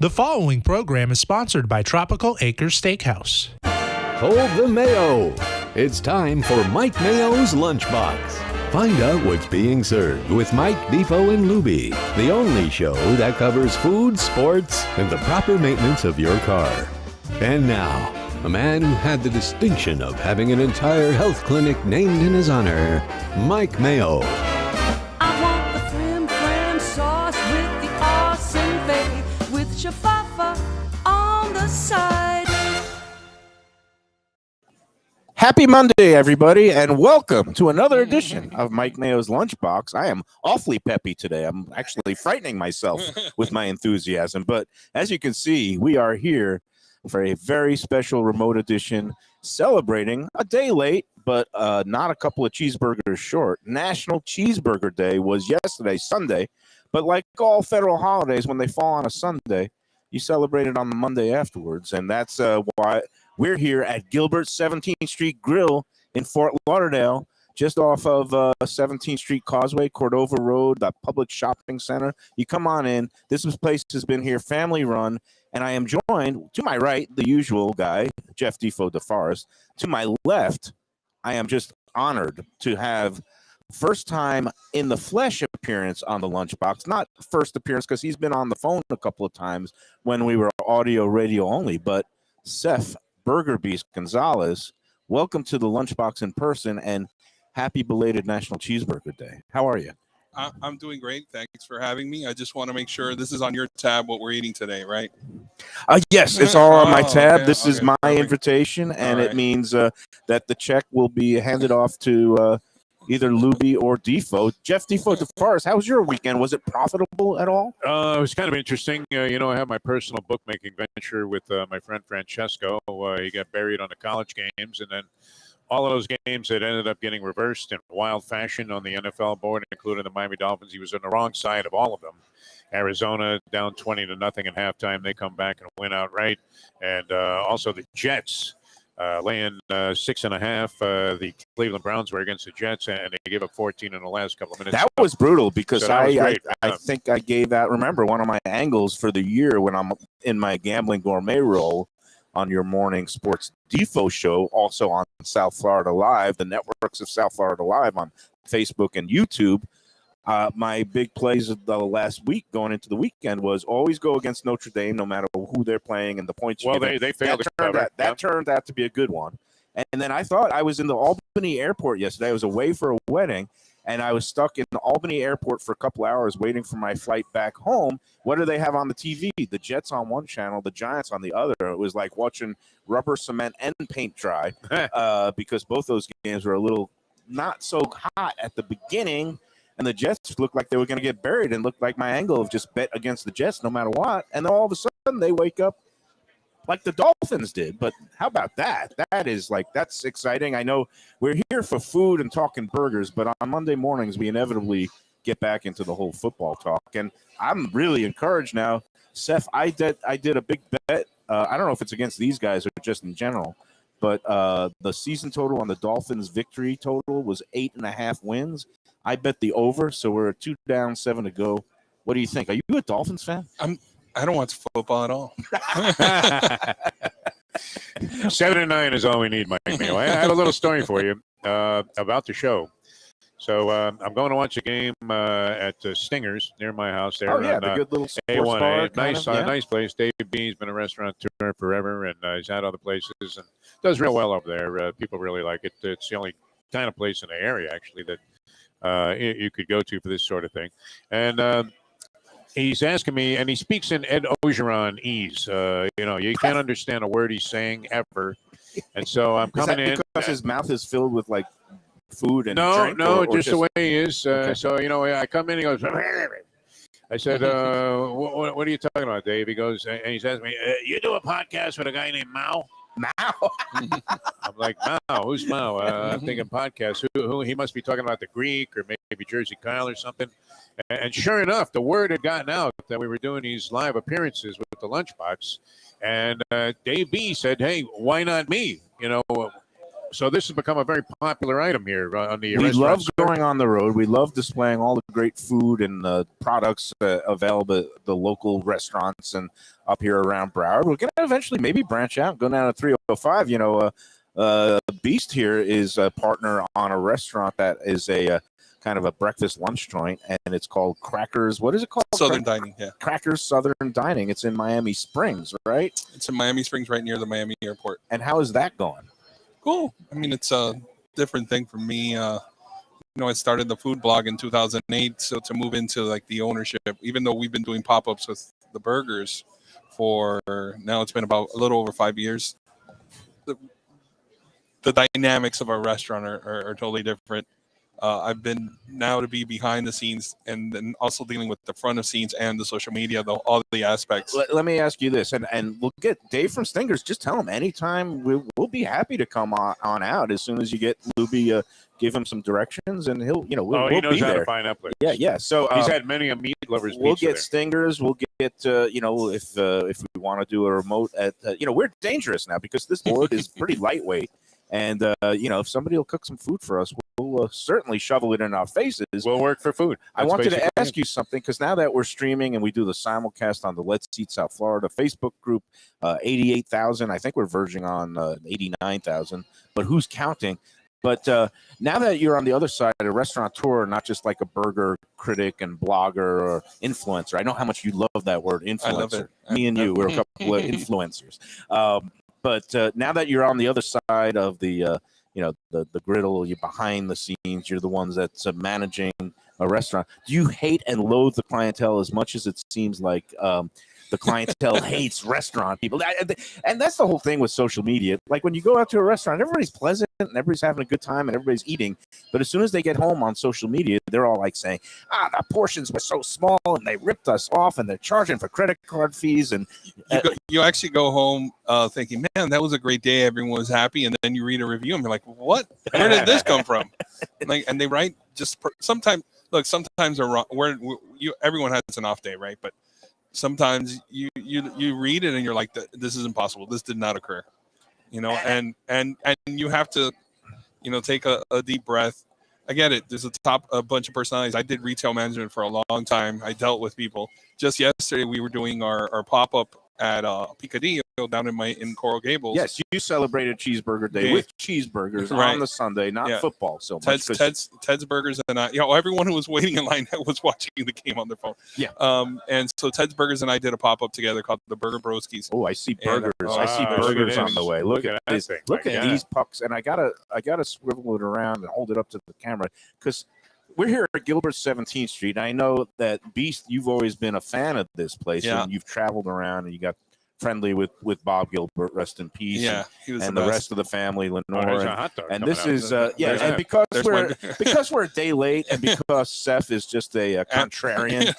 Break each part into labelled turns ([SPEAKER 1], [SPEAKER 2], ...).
[SPEAKER 1] The following program is sponsored by Tropical Acres Steakhouse.
[SPEAKER 2] Hold the Mayo. It's time for Mike Mayo's Lunchbox. Find out what's being served with Mike, Defo and Lubie, the only show that covers food, sports, and the proper maintenance of your car. And now, a man who had the distinction of having an entire health clinic named in his honor, Mike Mayo.
[SPEAKER 3] I want the flim flam sauce with the awesome bay with shafafa on the side.
[SPEAKER 4] Happy Monday, everybody, and welcome to another edition of Mike Mayo's Lunchbox. I am awfully peppy today. I'm actually frightening myself with my enthusiasm. But as you can see, we are here for a very special remote edition celebrating a day late, but not a couple of cheeseburgers short. National Cheeseburger Day was yesterday, Sunday. But like all federal holidays, when they fall on a Sunday, you celebrate it on the Monday afterwards. And that's why we're here at Gilbert 17th Street Grill in Fort Lauderdale, just off of 17th Street Causeway, Cordova Road, the public shopping center. You come on in. This place has been here, family run. And I am joined, to my right, the usual guy, Jeff Defo DeForest. To my left, I am just honored to have first time in the flesh appearance on the Lunchbox. Not first appearance because he's been on the phone a couple of times when we were audio, radio only, but Seth Burger Beast Gonzalez, welcome to the Lunchbox in person and happy belated National Cheeseburger Day. How are you?
[SPEAKER 5] I'm doing great. Thanks for having me. I just want to make sure this is on your tab, what we're eating today, right?
[SPEAKER 4] Yes, it's all on my tab.
[SPEAKER 5] Okay,
[SPEAKER 4] This is my
[SPEAKER 5] perfect.
[SPEAKER 4] invitation, and
[SPEAKER 5] All
[SPEAKER 4] it
[SPEAKER 5] right.
[SPEAKER 4] means that the check will be handed off to either Lubie or Defo. Jeff Defo DeForest, how was your weekend? Was it profitable at all?
[SPEAKER 6] It was kind of interesting. I have my personal bookmaking venture with my friend Francesco. He got buried on the college games, and then all of those games that ended up getting reversed in wild fashion on the NFL board, including the Miami Dolphins. He was on the wrong side of all of them. Arizona down 20-0 at halftime. They come back and win outright. And also the Jets laying 6.5. The Cleveland Browns were against the Jets, and they gave up 14 in the last couple of minutes.
[SPEAKER 4] That was brutal because
[SPEAKER 6] So that was great.
[SPEAKER 4] I think I gave out, remember, one of my angles for the year when I'm in my gambling gourmet role on your morning sports Defo show, also on South Florida Live, the networks of South Florida Live on Facebook and YouTube. My big plays of the last week going into the weekend was always go against Notre Dame, no matter who they're playing and the points.
[SPEAKER 6] Well, they failed to cover.
[SPEAKER 4] That turned out to be a good one. And then I thought I was in the Albany airport yesterday. I was away for a wedding, and I was stuck in the Albany airport for a couple hours waiting for my flight back home. What do they have on the TV? The Jets on one channel, the Giants on the other. It was like watching rubber cement and paint dry because both those games were a little not so hot at the beginning, and the Jets looked like they were going to get buried and looked like my angle of just bet against the Jets no matter what. And then all of a sudden they wake up like the Dolphins did. But how about that? That's exciting. I know we're here for food and talking burgers, but on Monday mornings we inevitably get back into the whole football talk. And I'm really encouraged now. Seth, I did a big bet. I don't know if it's against these guys or just in general, but the season total on the Dolphins victory total was 8.5 wins. I bet the over, so we're 2 down, 7 to go. What do you think? Are you a Dolphins fan?
[SPEAKER 5] I don't watch football at all.
[SPEAKER 6] 7-9 is all we need, Mike Mayo. I have a little story for you about the show. So I'm going to watch a game at Stingers near my house there.
[SPEAKER 4] Oh, yeah,
[SPEAKER 6] on,
[SPEAKER 4] the good little sports
[SPEAKER 6] A1A.
[SPEAKER 4] bar.
[SPEAKER 6] Nice place. Dave B's been a restaurateur forever, and he's had other places and does real well over there. People really like it. It's the only kind of place in the area, actually, that you could go to for this sort of thing. And he's asking me, and he speaks in Ed Ogeron-ese. You can't understand a word he's saying ever. And so I'm coming in.
[SPEAKER 4] Because his mouth is filled with, like, food and
[SPEAKER 6] No,
[SPEAKER 4] drink? Or
[SPEAKER 6] just the way he is.
[SPEAKER 4] Okay.
[SPEAKER 6] So, I come in, he goes, I said, what are you talking about, Dave? He goes, and he's asking me, you do a podcast with a guy named Mao?
[SPEAKER 4] Mao.
[SPEAKER 6] I'm like, Mao? Who's Mao? I'm thinking podcast. Who? He must be talking about the Greek or maybe Jersey Kyle or something. And sure enough, the word had gotten out that we were doing these live appearances with the Lunchbox. And Dave B said, hey, why not me? So this has become a very popular item here on the
[SPEAKER 4] We
[SPEAKER 6] restaurant.
[SPEAKER 4] love going on the road. We love displaying all the great food and products available at the local restaurants and up here around Broward. We're going to eventually maybe branch out and go down to 305. You know, Beast here is a partner on a restaurant that is a kind of a breakfast lunch joint, and it's called Crackers. What is it called?
[SPEAKER 5] Southern Dining, yeah.
[SPEAKER 4] Crackers Southern Dining. It's in Miami Springs, right?
[SPEAKER 5] It's in Miami Springs, right near the Miami airport.
[SPEAKER 4] And how is that going?
[SPEAKER 5] Cool. I mean, it's a different thing for me. You know, I started the food blog in 2008, so to move into like the ownership, even though we've been doing pop-ups with the burgers for now, it's been about a little over 5 years. The dynamics of our restaurant are totally different. I've been now to be behind the scenes and then also dealing with the front of scenes and the social media, all the aspects.
[SPEAKER 4] Let me ask you this, and we'll get Dave from Stingers. Just tell him anytime we'll be happy to come on out as soon as you get Lubie. Give him some directions, and he'll, you know, we'll
[SPEAKER 6] he knows
[SPEAKER 4] be
[SPEAKER 6] how
[SPEAKER 4] there.
[SPEAKER 6] to find up places.
[SPEAKER 4] Yeah. So
[SPEAKER 6] He's had many a meat lovers.
[SPEAKER 4] We'll
[SPEAKER 6] pizza
[SPEAKER 4] get
[SPEAKER 6] there.
[SPEAKER 4] Stingers. We'll get you know, if we want to do a remote at you know, we're dangerous now because this board is pretty lightweight. And, you know, if somebody will cook some food for us, we'll certainly shovel it in our faces.
[SPEAKER 6] We'll work for food.
[SPEAKER 4] I wanted to ask you something, because now that we're streaming and we do the simulcast on the Let's Eat South Florida Facebook group, 88,000. I think we're verging on 89,000. But who's counting? But now that you're on the other side, a restaurateur, not just like a burger critic and blogger or influencer. I know how much you love that word, influencer.
[SPEAKER 5] I love it.
[SPEAKER 4] Me and you, we're a couple of influencers. But now that you're on the other side of the, you know, the griddle, you're behind the scenes, you're the ones that's managing a restaurant. Do you hate and loathe the clientele as much as it seems like the clientele hates restaurant people? And that's the whole thing with social media. Like when you go out to a restaurant, everybody's pleasant and everybody's having a good time and everybody's eating. But as soon as they get home on social media, they're all like saying, the portions were so small and they ripped us off and they're charging for credit card fees. And
[SPEAKER 5] you actually go home thinking, man, that was a great day. Everyone was happy. And then you read a review and you're like, what? Where did this come from? And they write sometimes. Look, sometimes they're wrong. Everyone has an off day, right? But sometimes you read it and you're like, this is impossible. This did not occur, you know. And you have to, you know, take a deep breath. I get it. There's a bunch of personalities. I did retail management for a long time. I dealt with people. Just yesterday, we were doing our pop up at Picadillo down in Coral Gables.
[SPEAKER 4] yes, you celebrated Cheeseburger Day with cheeseburgers on the Sunday, not football. So much.
[SPEAKER 5] Ted's Burgers and I, you know, everyone who was waiting in line was watching the game on their phone.
[SPEAKER 4] Yeah.
[SPEAKER 5] And so Ted's Burgers and I did a pop up together called the Burger Broskies.
[SPEAKER 4] Oh, I see burgers. I see
[SPEAKER 6] look
[SPEAKER 4] burgers
[SPEAKER 6] at
[SPEAKER 4] on the way. Look at this.
[SPEAKER 6] thing.
[SPEAKER 4] Look at
[SPEAKER 6] Yeah.
[SPEAKER 4] these pucks, and I gotta swivel it around and hold it up to the camera because we're here at Gilbert 17th Street. And I know that Beast, you've always been a fan of this place,
[SPEAKER 5] Yeah.
[SPEAKER 4] and you've traveled around and you got friendly with Bob Gilbert, rest in peace.
[SPEAKER 5] Yeah, he was
[SPEAKER 4] and
[SPEAKER 5] the
[SPEAKER 4] the
[SPEAKER 5] best.
[SPEAKER 4] rest of the family,
[SPEAKER 6] There's
[SPEAKER 4] Lenore.
[SPEAKER 6] a hot dog
[SPEAKER 4] And
[SPEAKER 6] coming
[SPEAKER 4] this
[SPEAKER 6] out.
[SPEAKER 4] is and
[SPEAKER 5] There's
[SPEAKER 4] because we're a day late, and because Seth is just a contrarian,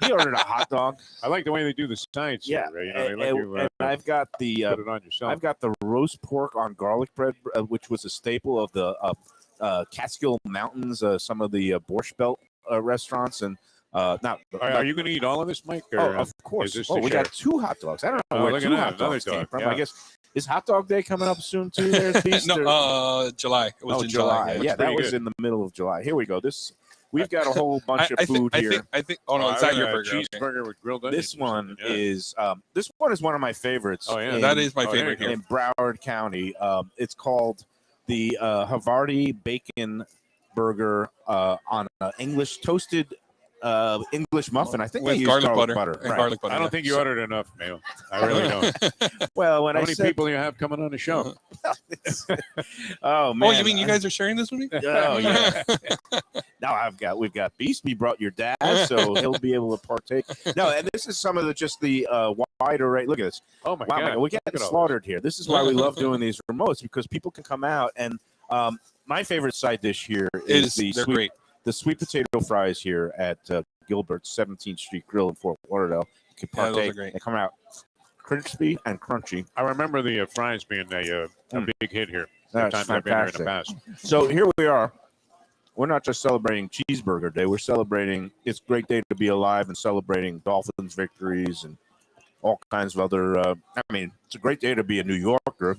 [SPEAKER 4] he ordered a hot dog.
[SPEAKER 6] I like the way they do the sides.
[SPEAKER 4] Yeah,
[SPEAKER 6] here, you know, they let you
[SPEAKER 4] and I've got the
[SPEAKER 6] put it on yourself.
[SPEAKER 4] I've got the roast pork on garlic bread, which was a staple of the Catskill Mountains, some of the Borscht Belt restaurants, and
[SPEAKER 6] Are you going to eat all of this, Mike? Or,
[SPEAKER 4] of course.
[SPEAKER 6] is this
[SPEAKER 4] Oh,
[SPEAKER 6] to
[SPEAKER 4] we
[SPEAKER 6] share?
[SPEAKER 4] got 2 hot dogs. I don't know
[SPEAKER 6] Oh,
[SPEAKER 4] where
[SPEAKER 6] look at
[SPEAKER 4] 2
[SPEAKER 6] that,
[SPEAKER 4] hot dogs
[SPEAKER 6] another
[SPEAKER 4] came
[SPEAKER 6] dog,
[SPEAKER 4] from.
[SPEAKER 6] yeah.
[SPEAKER 4] I guess is Hot Dog Day coming up soon too? There's Beast.
[SPEAKER 5] July. It was in July.
[SPEAKER 4] Yeah, that
[SPEAKER 6] pretty
[SPEAKER 4] was
[SPEAKER 6] good.
[SPEAKER 4] in the middle of July. Here we go. We've got a whole bunch of food here.
[SPEAKER 5] I think. Oh no, it's not your
[SPEAKER 6] a
[SPEAKER 5] burger. Okay.
[SPEAKER 6] cheeseburger with grilled onions.
[SPEAKER 4] This one
[SPEAKER 6] Yeah.
[SPEAKER 4] is one of my favorites.
[SPEAKER 6] Oh, yeah.
[SPEAKER 5] That is my favorite
[SPEAKER 6] there you
[SPEAKER 5] here.
[SPEAKER 4] in Broward County. It's called the Havarti Bacon Burger on English toasted English muffin. I think
[SPEAKER 5] With
[SPEAKER 4] they use
[SPEAKER 5] garlic
[SPEAKER 4] butter.
[SPEAKER 5] butter and
[SPEAKER 4] Right.
[SPEAKER 5] garlic butter.
[SPEAKER 6] I don't think you ordered enough, Mayo. I really don't.
[SPEAKER 4] Well, when
[SPEAKER 6] How
[SPEAKER 4] I
[SPEAKER 6] many
[SPEAKER 4] said,
[SPEAKER 6] people do you have coming on the show?
[SPEAKER 4] oh man,
[SPEAKER 5] Oh, you mean you guys are sharing this with me?
[SPEAKER 4] Oh yeah. Now we've got Beast. We brought your dad, so he'll be able to partake. No, and this is some of the wide array. Look at this.
[SPEAKER 6] Oh my
[SPEAKER 4] Wow,
[SPEAKER 6] God!
[SPEAKER 4] man, we're getting
[SPEAKER 6] Look at all
[SPEAKER 4] slaughtered here. This is why we love doing these remotes, because people can come out and my favorite side dish here is
[SPEAKER 5] They're great.
[SPEAKER 4] the sweet potato fries here at Gilbert's 17th Street Grill in Fort Lauderdale. You can
[SPEAKER 5] Yeah, those are
[SPEAKER 4] partake.
[SPEAKER 5] great.
[SPEAKER 4] They come out crispy and crunchy.
[SPEAKER 6] I remember the fries being a big hit here. The
[SPEAKER 4] That's
[SPEAKER 6] times I've been here in the
[SPEAKER 4] fantastic.
[SPEAKER 6] past.
[SPEAKER 4] So here we are. We're not just celebrating Cheeseburger Day. We're celebrating it's a great day to be alive and celebrating Dolphins victories and all kinds of other. It's a great day to be a New Yorker.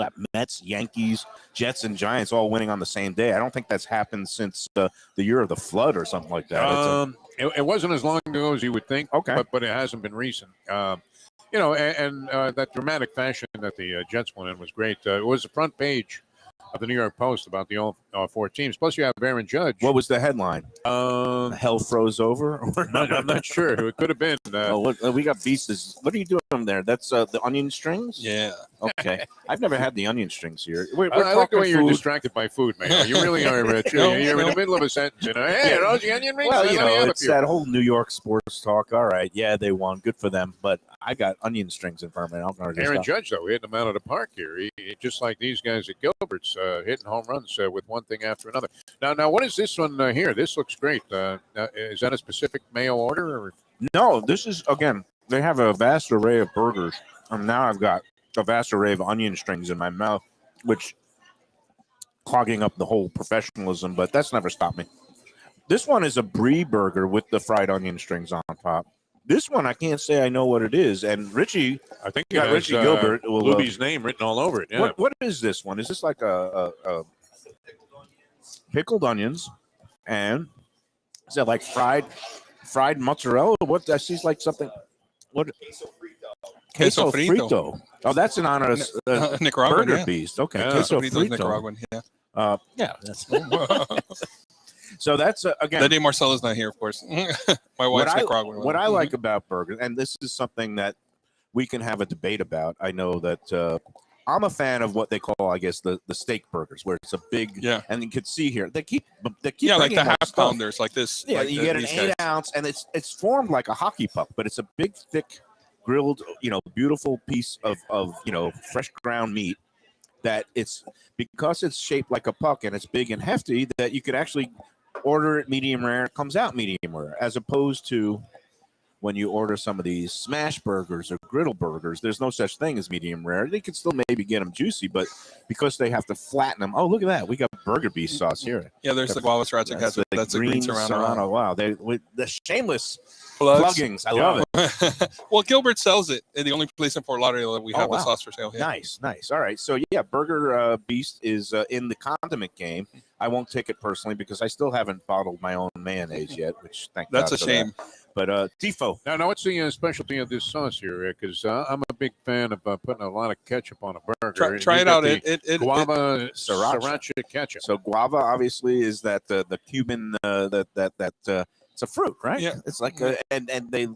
[SPEAKER 4] got Mets, Yankees, Jets, and Giants all winning on the same day. I don't think that's happened since the year of the flood or something like that.
[SPEAKER 6] It wasn't as long ago as you would think.
[SPEAKER 4] Okay.
[SPEAKER 6] But it hasn't been recent. And that dramatic fashion that the Jets went in was great. It was the front page of the New York Post about the all 4 teams. Plus, you have Aaron Judge.
[SPEAKER 4] What was the headline? Hell froze over?
[SPEAKER 6] I'm not sure. It could have been.
[SPEAKER 4] Look, we got beasts. What are you doing there? That's the onion strings?
[SPEAKER 5] Yeah.
[SPEAKER 4] Okay. I've never had the onion strings here.
[SPEAKER 6] I like the way you're
[SPEAKER 4] food.
[SPEAKER 6] distracted by food, man. You really are, Rich. You're in the middle of a sentence. Hey, are those the onion rings?
[SPEAKER 4] Well, it's that whole New York sports talk. All right, yeah, they won. Good for them. But I got onion strings in front of me.
[SPEAKER 6] Aaron Judge, though, hitting them out of the park here. He just like these guys at Gilbert's, hitting home runs with one thing after another. Now, what is this one here? This looks great. Is that a specific Mayo order? Or?
[SPEAKER 4] No, this is, again, they have a vast array of burgers. And now I've got a vast array of onion strings in my mouth, which clogging up the whole professionalism, but that's never stopped me. This one is a brie burger with the fried onion strings on top. This one, I can't say I know what it is. And Richie,
[SPEAKER 6] I think
[SPEAKER 4] got Richie Gilbert.
[SPEAKER 6] Lubie's name written all over it. Yeah.
[SPEAKER 4] What is this one? Is this like a pickled onions? And is that like fried mozzarella? What? I see like something. What? Queso frito. Oh, that's an honor
[SPEAKER 5] Nicaraguan
[SPEAKER 4] burger beast. Okay,
[SPEAKER 6] Yeah.
[SPEAKER 4] queso
[SPEAKER 5] Frito's
[SPEAKER 4] frito.
[SPEAKER 5] Nicaraguan, yeah.
[SPEAKER 4] Yeah, that's so that's again.
[SPEAKER 5] Lady Marcella's not here, of course. My wife's Nicaraguan.
[SPEAKER 4] What I like about burgers, and this is something that we can have a debate about. I know that I'm a fan of what they call, I guess, the steak burgers, where it's a big, and you can see here they keep
[SPEAKER 5] like the half
[SPEAKER 4] stuff.
[SPEAKER 5] pounders, like this.
[SPEAKER 4] Yeah,
[SPEAKER 5] like
[SPEAKER 4] you get an 8-ounce, and it's formed like a hockey puck, but it's a big, thick, grilled, beautiful piece of fresh ground meat. That it's because it's shaped like a puck and it's big and hefty that you could actually order it medium rare. It comes out medium rare, as opposed to when you order some of these smash burgers or griddle burgers. There's no such thing as medium rare. They can still maybe get them juicy, but because they have to flatten them. Oh, look at that! We got burger beef sauce here.
[SPEAKER 5] Yeah, there's the guava sriracha ketchup. That's a green serrano.
[SPEAKER 4] Wow, with the shameless
[SPEAKER 5] Plugs.
[SPEAKER 4] pluggings. I love it.
[SPEAKER 5] Well, Gilbert sells it. And the only place in Fort Lauderdale that we have the sauce for sale. Yeah.
[SPEAKER 4] Nice. All right. So, yeah, Burger Beast is in the condiment game. I won't take it personally because I still haven't bottled my own mayonnaise yet, which thank God
[SPEAKER 5] That's a
[SPEAKER 4] for
[SPEAKER 5] shame.
[SPEAKER 4] that. But Defo.
[SPEAKER 6] Now, what's the specialty of this sauce here? Because I'm a big fan of putting a lot of ketchup on a burger.
[SPEAKER 5] Try it out.
[SPEAKER 6] Guava sriracha ketchup.
[SPEAKER 4] So guava obviously is that the Cuban it's a fruit, right?
[SPEAKER 5] Yeah.
[SPEAKER 4] It's like and they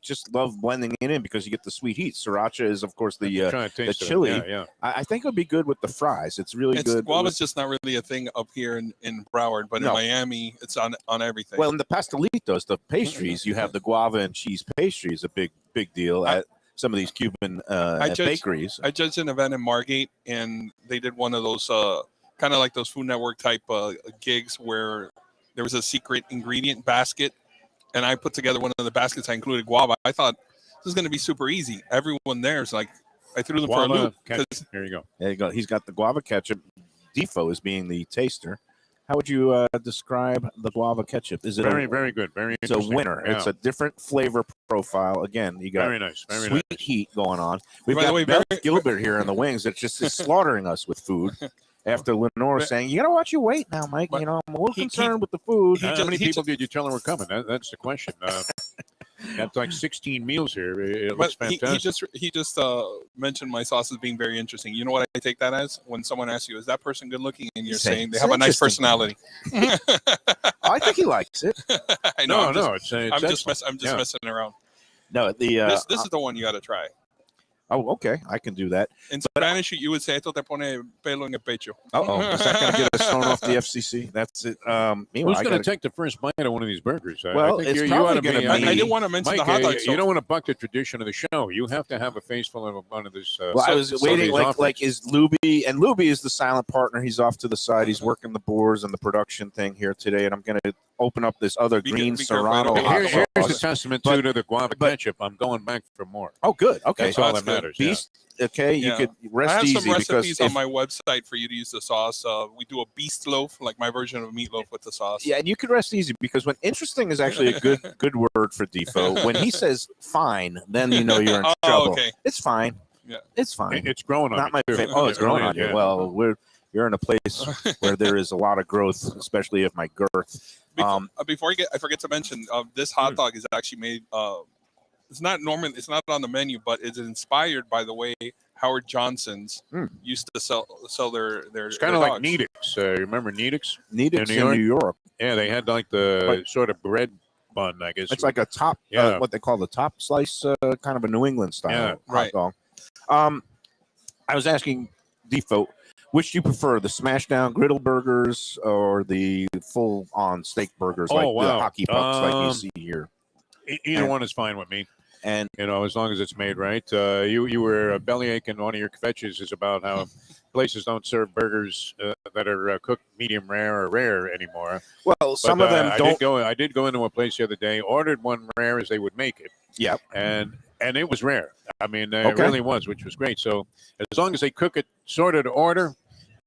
[SPEAKER 4] just love blending it in because you get the sweet heat. Sriracha is of course the chili.
[SPEAKER 6] Yeah.
[SPEAKER 4] I think it would be good with the fries. It's really good.
[SPEAKER 5] Guava's just not really a thing up here in Broward, but in Miami, it's on everything.
[SPEAKER 4] Well, in the pastelitos, the pastries, you have the guava and cheese pastry is a big deal at some of these Cuban bakeries.
[SPEAKER 5] I judged an event in Margate, and they did one of those kind of like those Food Network type gigs where there was a secret ingredient basket, and I put together one of the baskets. I included guava. I thought this is going to be super easy. Everyone there is like, I threw them for a loop.
[SPEAKER 6] There you go.
[SPEAKER 4] There you go. He's got the guava ketchup. Defo is being the taster. How would you describe the guava ketchup? Is it
[SPEAKER 6] very good? Very
[SPEAKER 4] it's a winner.
[SPEAKER 6] Yeah.
[SPEAKER 4] It's a different flavor profile. Again, you got
[SPEAKER 6] very nice,
[SPEAKER 4] sweet heat going on. We've got Beth Gilbert here in the wings that just is slaughtering us with food. After Lenore saying, "You gotta watch your weight now, Mike. I'm a little concerned with the food."
[SPEAKER 6] How many people did you tell him were coming? That's the question. That's like 16 meals here. It looks fantastic.
[SPEAKER 5] He just mentioned my sauce as being very interesting. You know what I take that as? When someone asks you, "Is that person good looking?" and you're saying they have a nice personality.
[SPEAKER 4] I think he likes it.
[SPEAKER 5] I know.
[SPEAKER 6] I'm
[SPEAKER 5] just messing around.
[SPEAKER 4] No,
[SPEAKER 5] this is the one you got to try.
[SPEAKER 4] Oh, okay. I can do that.
[SPEAKER 5] In Spanish, you would say, "Esto te pone pelo en el pecho."
[SPEAKER 4] Uh-oh. Is that going to get us thrown off the FCC? That's it.
[SPEAKER 6] Who's going to take the first bite of one of these burgers?
[SPEAKER 4] Well,
[SPEAKER 6] I think
[SPEAKER 4] it's probably
[SPEAKER 5] going to be... I didn't want to mention
[SPEAKER 6] Mike,
[SPEAKER 5] the hot dog.
[SPEAKER 6] You don't want to buck the tradition of the show. You have to have a face full of one of this.
[SPEAKER 4] Well, I was waiting like is Lubie, and Lubie is the silent partner. He's off to the side. He's working the boards and the production thing here today, and I'm going to open up this other green Serrano.
[SPEAKER 6] Here's the testament to the guava ketchup. I'm going back for more.
[SPEAKER 4] Oh, good. Okay.
[SPEAKER 6] That's all that matters.
[SPEAKER 4] Beast, okay, you could rest easy.
[SPEAKER 5] I have some recipes on my website for you to use the sauce. We do a beast loaf, like my version of meatloaf with the sauce.
[SPEAKER 4] Yeah, and you could rest easy because when interesting is actually a good word for Defo. When he says fine, then you know you're in trouble.
[SPEAKER 5] Okay.
[SPEAKER 4] It's fine. It's fine.
[SPEAKER 6] It's growing on
[SPEAKER 4] Not
[SPEAKER 6] me,
[SPEAKER 4] my
[SPEAKER 6] too.
[SPEAKER 4] favorite. Oh, it's
[SPEAKER 6] It
[SPEAKER 4] growing
[SPEAKER 6] really
[SPEAKER 4] on
[SPEAKER 6] is,
[SPEAKER 4] you.
[SPEAKER 6] yeah.
[SPEAKER 4] Well, you're in a place where there is a lot of growth, especially of my girth.
[SPEAKER 5] Before I forget to mention, this hot dog is actually made. It's not on the menu, but it's inspired by the way Howard Johnson's used to sell their.
[SPEAKER 6] It's kind of like
[SPEAKER 5] dogs.
[SPEAKER 6] Needix. You remember Needix?
[SPEAKER 4] Needix
[SPEAKER 6] In New
[SPEAKER 4] in New York.
[SPEAKER 6] Yeah, they had like the
[SPEAKER 4] Like-
[SPEAKER 6] sort of bread bun, I guess.
[SPEAKER 4] It's like a top,
[SPEAKER 6] Yeah.
[SPEAKER 4] what they call the top slice, kind of a New England style
[SPEAKER 6] Yeah,
[SPEAKER 4] hot
[SPEAKER 5] right.
[SPEAKER 4] dog. I was asking Defo, which do you prefer, the smash down griddle burgers or the full on steak burgers
[SPEAKER 6] Oh,
[SPEAKER 4] like the
[SPEAKER 6] wow.
[SPEAKER 4] hockey pucks like you see here?
[SPEAKER 6] Either
[SPEAKER 4] and-
[SPEAKER 6] one is fine with me.
[SPEAKER 4] And
[SPEAKER 6] As long as it's made right. You were bellyache in one of your kvetches is about how places don't serve burgers that are cooked medium rare or rare anymore.
[SPEAKER 4] well, some of them don't.
[SPEAKER 6] I did go into a place the other day, ordered one rare as they would make it,
[SPEAKER 4] Yep.
[SPEAKER 6] and it was rare. I mean, it
[SPEAKER 4] Okay.
[SPEAKER 6] really was, which was great. So as long as they cook it sort of to order,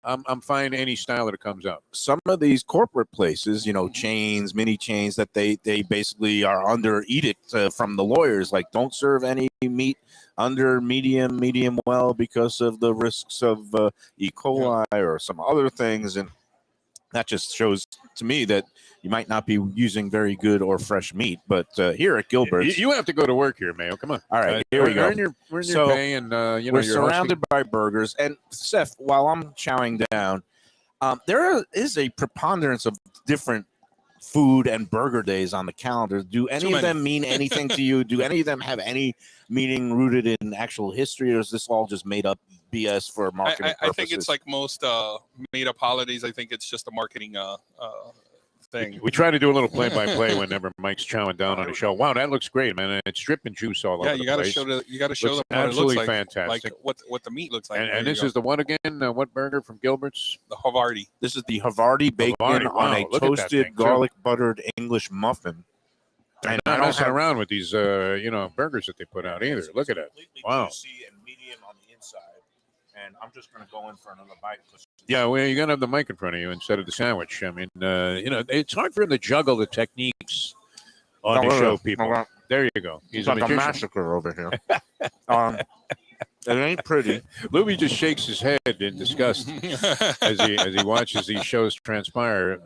[SPEAKER 6] I'm fine any style that it comes out.
[SPEAKER 4] Some of these corporate places, chains, mini chains, that they basically are under edict from the lawyers, like don't serve any meat under medium well because of the risks of E. coli or some other things, and that just shows to me that you might not be using very good or fresh meat. But here at Gilbert's,
[SPEAKER 6] You have to go to work here, Mayo. Come on.
[SPEAKER 4] all right, here we go.
[SPEAKER 6] Earn your
[SPEAKER 4] So,
[SPEAKER 6] pay, and
[SPEAKER 4] we're
[SPEAKER 6] you're
[SPEAKER 4] surrounded by burgers. And Seth, while I'm chowing down, there is a preponderance of different food and burger days on the calendar. Do any
[SPEAKER 5] Too
[SPEAKER 4] of them mean anything to you? Do any of them have any meaning rooted in actual history, or is this all just made up BS for marketing
[SPEAKER 5] I
[SPEAKER 4] purposes?
[SPEAKER 5] think it's like most made up holidays. I think it's just a marketing thing.
[SPEAKER 6] We try to do a little play-by-play whenever Mike's chowing down on the show. Wow, that looks great, man! It's dripping juice all over
[SPEAKER 5] Yeah,
[SPEAKER 6] the
[SPEAKER 5] you got to
[SPEAKER 6] place.
[SPEAKER 5] show them what it looks
[SPEAKER 6] absolutely
[SPEAKER 5] like.
[SPEAKER 6] fantastic.
[SPEAKER 5] Like what the meat looks like.
[SPEAKER 6] And
[SPEAKER 5] There you
[SPEAKER 6] this
[SPEAKER 5] go.
[SPEAKER 6] is the what again? What burger from Gilbert's?
[SPEAKER 5] the Havarti.
[SPEAKER 4] This is the Havarti bacon
[SPEAKER 6] Havarti,
[SPEAKER 4] on
[SPEAKER 6] wow,
[SPEAKER 4] a
[SPEAKER 6] look at that thing,
[SPEAKER 4] toasted
[SPEAKER 6] too.
[SPEAKER 4] garlic buttered English muffin.
[SPEAKER 6] And
[SPEAKER 4] And
[SPEAKER 6] not
[SPEAKER 4] I don't
[SPEAKER 6] messing
[SPEAKER 4] have
[SPEAKER 6] around with these, burgers that they put out either. Look at it. Wow.
[SPEAKER 4] juicy and medium on the inside. And I'm just going to go in for another bite.
[SPEAKER 6] Yeah, well, you got to have the mic in front of you instead of the sandwich. I mean, it's hard for him to juggle the techniques on the show, people. There you go. He's
[SPEAKER 4] It's
[SPEAKER 6] a
[SPEAKER 4] like a
[SPEAKER 6] magician.
[SPEAKER 4] massacre over here. It ain't pretty.
[SPEAKER 6] Lubie just shakes his head in disgust as he watches these shows transpire.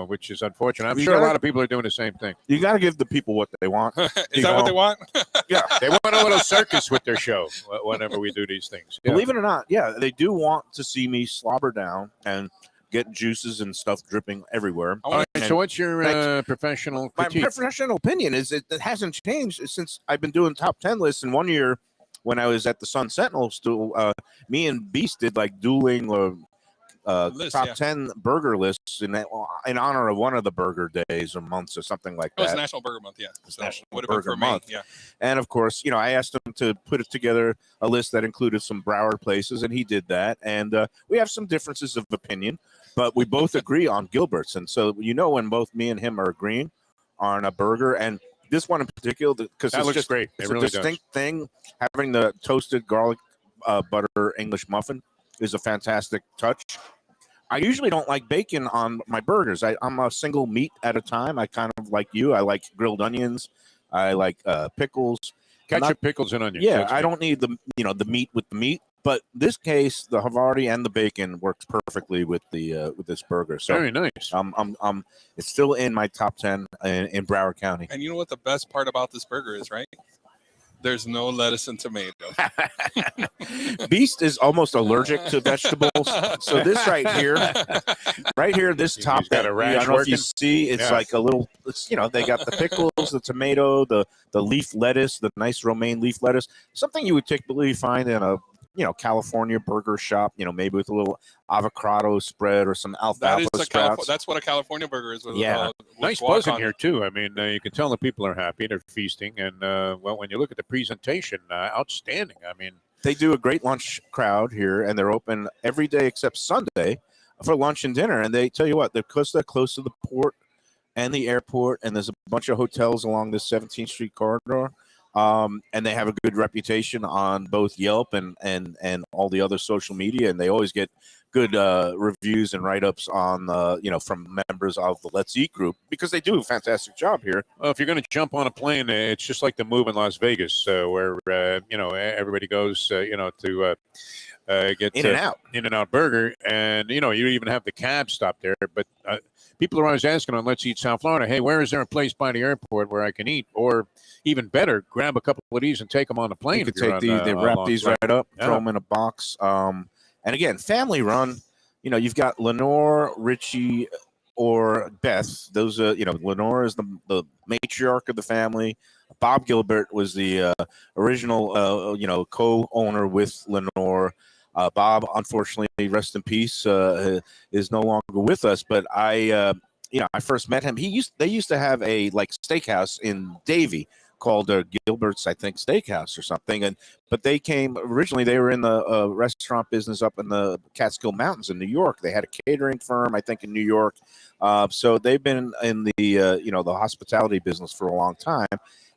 [SPEAKER 6] Which is unfortunate. I'm
[SPEAKER 4] You
[SPEAKER 6] sure a
[SPEAKER 4] gotta-
[SPEAKER 6] lot of people are doing the same thing.
[SPEAKER 4] You got to give the people what they want.
[SPEAKER 5] Is that what they want?
[SPEAKER 4] Yeah.
[SPEAKER 6] They want a little circus with their show whenever we do these things. Yeah.
[SPEAKER 4] Believe it or not, yeah, they do want to see me slobber down and get juices and stuff dripping everywhere.
[SPEAKER 5] I
[SPEAKER 6] All
[SPEAKER 5] want
[SPEAKER 6] right, so what's your
[SPEAKER 4] Thanks.
[SPEAKER 6] professional
[SPEAKER 4] My
[SPEAKER 6] critique?
[SPEAKER 4] professional opinion is it hasn't changed since I've been doing top 10 lists. And one year when I was at the Sun Sentinel, still, me and Beast did like dueling
[SPEAKER 5] List,
[SPEAKER 4] top
[SPEAKER 5] yeah.
[SPEAKER 4] 10 burger lists in honor of one of the burger days or months or something like
[SPEAKER 5] It was
[SPEAKER 4] that.
[SPEAKER 5] National Burger Month, yeah. So
[SPEAKER 4] National
[SPEAKER 5] would have been
[SPEAKER 4] Burger
[SPEAKER 5] for me,
[SPEAKER 4] Month.
[SPEAKER 5] yeah.
[SPEAKER 4] And of course, I asked him to put together a list that included some Broward places, and he did that. And we have some differences of opinion, but we both agree on Gilbert's. And so, when both me and him are agreeing on a burger, and this one in particular, because
[SPEAKER 6] That
[SPEAKER 4] it's
[SPEAKER 6] looks
[SPEAKER 4] just
[SPEAKER 6] great.
[SPEAKER 4] it's
[SPEAKER 6] It really
[SPEAKER 4] a distinct thing. Having the toasted garlic butter English muffin is a fantastic touch. I usually don't like bacon on my burgers. I'm a single meat at a time. I kind of like you. I like grilled onions. I like pickles.
[SPEAKER 6] Ketchup, pickles, and onions.
[SPEAKER 4] Yeah,
[SPEAKER 6] That's
[SPEAKER 4] I
[SPEAKER 6] me.
[SPEAKER 4] don't need the meat with the meat. But this case, the Havarti and the bacon works perfectly with this burger. So
[SPEAKER 6] Very nice.
[SPEAKER 4] it's still in my top 10 in Broward County.
[SPEAKER 5] And you know what the best part about this burger is, right? There's no lettuce and tomato.
[SPEAKER 4] Beast is almost allergic to vegetables. So this right here, this
[SPEAKER 6] He's
[SPEAKER 4] top
[SPEAKER 6] got
[SPEAKER 4] that
[SPEAKER 6] a
[SPEAKER 4] I
[SPEAKER 6] rash
[SPEAKER 4] don't know if you
[SPEAKER 6] working.
[SPEAKER 4] see, it's
[SPEAKER 6] Yeah.
[SPEAKER 4] like a little. They got the pickles, the tomato, the leaf lettuce, the nice romaine leaf lettuce. Something you would typically find in a California burger shop. Maybe with a little avocado spread or some
[SPEAKER 5] That
[SPEAKER 4] alfalfa
[SPEAKER 5] is
[SPEAKER 4] sprouts.
[SPEAKER 5] that's what a California burger is. With,
[SPEAKER 4] Yeah.
[SPEAKER 5] with
[SPEAKER 6] Nice
[SPEAKER 5] guac
[SPEAKER 6] buzz in
[SPEAKER 5] on
[SPEAKER 6] here
[SPEAKER 5] it.
[SPEAKER 6] too. I mean, you can tell the people are happy; they're feasting, and when you look at the presentation, outstanding. I mean,
[SPEAKER 4] They do a great lunch crowd here, and they're open every day except Sunday for lunch and dinner. And they tell you what, they're close to the port and the airport, and there's a bunch of hotels along this 17th Street corridor. And they have a good reputation on both Yelp and all the other social media, and they always get good reviews and write-ups on from members of the Let's Eat group, because they do a fantastic job here.
[SPEAKER 6] Well, if you're going to jump on a plane, it's just like the move in Las Vegas, where everybody goes, to get In-N-Out Burger, and you even have the cab stop there. But people are always asking on Let's Eat South Florida, hey, where is there a place by the airport where I can eat? Or even better, grab a couple of these and take them on the plane.
[SPEAKER 4] You could take these, they wrap these right up, throw them in a box. And again, family run. You've got Lenore, Richie, or Beth. Those Lenore is the matriarch of the family. Bob Gilbert was the original co-owner with Lenore. Bob, unfortunately, rest in peace, is no longer with us. But I first met him. They used to have a steakhouse in Davie called Gilbert's, I think, Steakhouse or something. But they came originally. They were in the restaurant business up in the Catskill Mountains in New York. They had a catering firm, I think, in New York. So they've been in the hospitality business for a long time.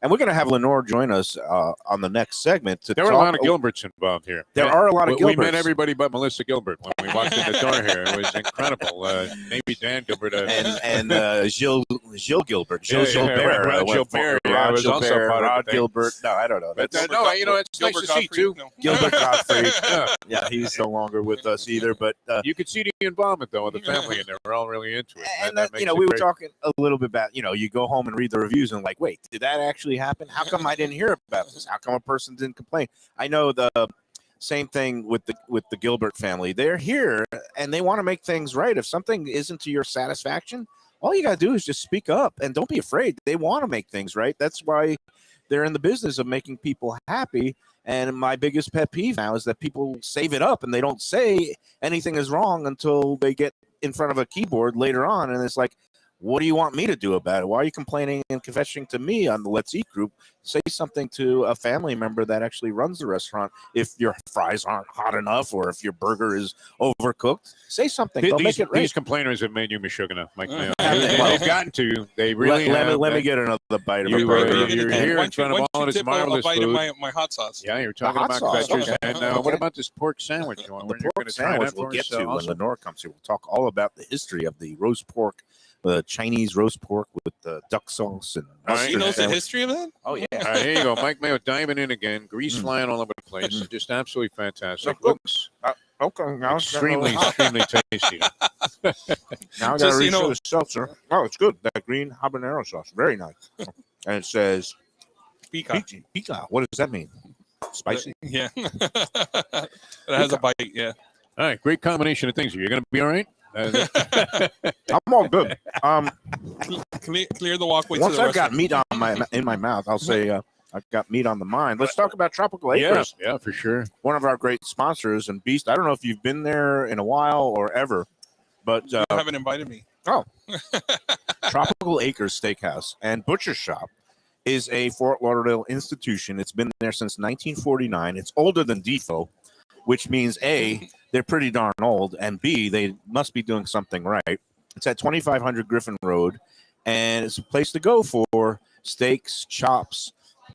[SPEAKER 4] And we're going to have Lenore join us on the next segment.
[SPEAKER 6] There were a lot of Gilberts involved here.
[SPEAKER 4] There are a lot of Gilberts. We
[SPEAKER 6] met everybody but Melissa Gilbert when we walked in the door here. It was incredible. Maybe Dan Gilbert.
[SPEAKER 4] And Gilles Gilbert.
[SPEAKER 6] Gilles Gilbert.
[SPEAKER 4] Rod
[SPEAKER 6] Gilbert.
[SPEAKER 4] Rod
[SPEAKER 6] was also part
[SPEAKER 4] Rod
[SPEAKER 6] of the
[SPEAKER 4] Gilbert. No, I don't know.
[SPEAKER 6] It's nice to see, too.
[SPEAKER 5] No.
[SPEAKER 4] Gilbert Godfrey. Yeah, he's no longer with us either. But
[SPEAKER 6] you could see the involvement, though, of the family, and they were all really into it.
[SPEAKER 4] And we were talking a little bit about, you go home and read the reviews and wait, did that actually happen? How come I didn't hear about this? How come a person didn't complain? I know the same thing with the Gilbert family. They're here and they want to make things right. If something isn't to your satisfaction, all you got to do is just speak up and don't be afraid. They want to make things right. That's why they're in the business of making people happy. And my biggest pet peeve now is that people save it up and they don't say anything is wrong until they get in front of a keyboard later on. And it's like, what do you want me to do about it? Why are you complaining and confessing to me on the Let's Eat group? Say something to a family member that actually runs the restaurant. If your fries aren't hot enough or if your burger is overcooked, say something. They'll make it right.
[SPEAKER 6] These complainers have made you Meshuggah, Mike Mayo. They've gotten to you. They really
[SPEAKER 4] let me get another bite of a burger.
[SPEAKER 6] You're here in front of all this marvelous food.
[SPEAKER 5] My hot sauce.
[SPEAKER 6] Yeah, you're talking about veggies. Okay. And what about this pork sandwich?
[SPEAKER 4] The pork sandwich we'll get to when Lenore comes here. We'll talk all about the history of the roast pork, the Chinese roast pork with the duck sauce and mustard.
[SPEAKER 5] He knows the history of that?
[SPEAKER 4] Oh, yeah.
[SPEAKER 6] All right, here you go. Mike Mayo diving in again. Grease flying all over the place. Just absolutely fantastic.
[SPEAKER 4] Looks okay. Now
[SPEAKER 6] extremely tasty.
[SPEAKER 4] Now I got to reach for the seltzer. Oh, it's good. That green habanero sauce. Very nice. And it says pica. What does that mean? Spicy?
[SPEAKER 5] Yeah. It has a bite, yeah.
[SPEAKER 6] All right, great combination of things. You're going to be all right?
[SPEAKER 4] I'm all good.
[SPEAKER 5] Clear the walkway.
[SPEAKER 4] Once I've got meat in my mouth, I'll say I've got meat on the mind. Let's talk about Tropical Acres.
[SPEAKER 6] Yeah, for sure.
[SPEAKER 4] One of our great sponsors. And Beast, I don't know if you've been there in a while or ever, but
[SPEAKER 5] you haven't invited me.
[SPEAKER 4] Oh, Tropical Acres Steakhouse and Butcher Shop is a Fort Lauderdale institution. It's been there since 1949. It's older than Defo, which means A, they're pretty darn old, and B, they must be doing something right. It's at 2500 Griffin Road, and it's a place to go for steaks, chops.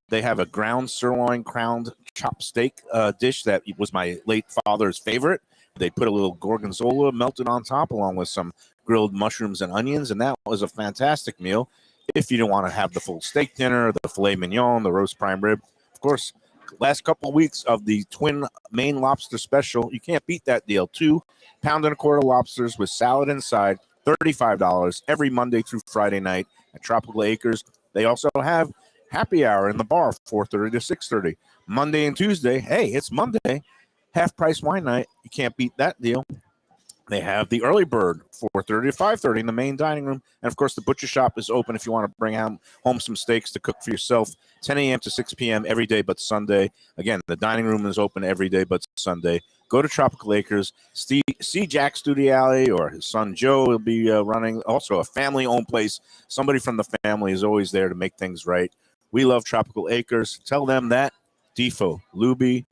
[SPEAKER 4] They have a ground sirloin crowned chop steak dish that was my late father's favorite. They put a little gorgonzola melted on top along with some grilled mushrooms and onions, and that was a fantastic meal. If you don't want to have the full steak dinner, the filet mignon, the roast prime rib, of course, last couple of weeks of the twin Maine lobster special, you can't beat that deal. 2 pound-and-a-quarter lobsters with salad inside, $35 every Monday through Friday night at Tropical Acres. They also have happy hour in the bar, 4:30 to 6:30. Monday and Tuesday, hey, it's Monday, half-price wine night. You can't beat that deal. They have the early bird, 4:30 to 5:30 in the main dining room. And, of course, the butcher shop is open if you want to bring home some steaks to cook for yourself, 10 a.m. to 6 p.m. every day but Sunday. Again, the dining room is open every day but Sunday. Go to Tropical Acres. See Jack Studiali or his son Joe will be running. Also, a family-owned place. Somebody from the family is always there to make things right. We love Tropical Acres. Tell them that Defo, Lubie,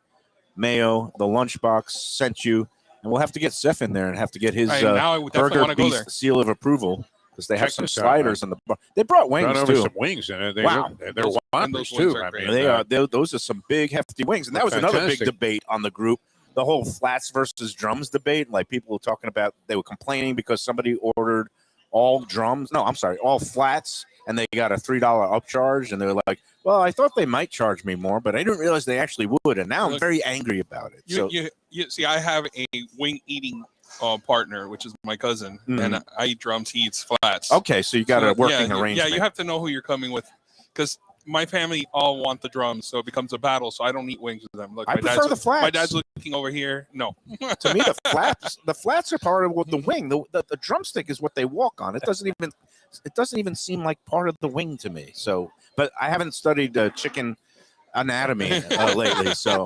[SPEAKER 4] Mayo, the Lunchbox sent you. And we'll have to get Seth in there and have to get his Burger Beast seal of approval. because they have
[SPEAKER 6] Check
[SPEAKER 4] some
[SPEAKER 6] this out,
[SPEAKER 4] sliders in the bar. They brought wings
[SPEAKER 6] Brought over
[SPEAKER 4] too.
[SPEAKER 6] some wings, and they're
[SPEAKER 5] Those
[SPEAKER 6] whoppers
[SPEAKER 5] wings
[SPEAKER 6] too.
[SPEAKER 5] are
[SPEAKER 6] I
[SPEAKER 5] great.
[SPEAKER 6] mean,
[SPEAKER 4] They are. Those are some big, hefty wings, and that was another big
[SPEAKER 6] fantastic.
[SPEAKER 4] debate on the group. The whole flats versus drums debate. Like people were talking about, they were complaining because somebody ordered all drums. No, I'm sorry, all flats, and they got a $3 upcharge, and they're like, "Well, I thought they might charge me more, but I didn't realize they actually would." And now I'm
[SPEAKER 5] Look,
[SPEAKER 4] very angry about it. So
[SPEAKER 5] You see, I have a wing eating partner, which is my cousin, and I eat drums, he eats flats.
[SPEAKER 4] okay, so you got a working
[SPEAKER 5] Yeah,
[SPEAKER 4] arrangement.
[SPEAKER 5] you have to know who you're coming with, because my family all want the drums, so it becomes a battle. So I don't eat wings with them. Look,
[SPEAKER 4] I
[SPEAKER 5] my
[SPEAKER 4] prefer
[SPEAKER 5] dad's,
[SPEAKER 4] the flats.
[SPEAKER 5] My dad's looking over here. No,
[SPEAKER 4] To me, the flats are part of what the wing. The drumstick is what they walk on. It doesn't even seem like part of the wing to me. So, but I haven't studied chicken anatomy lately. So,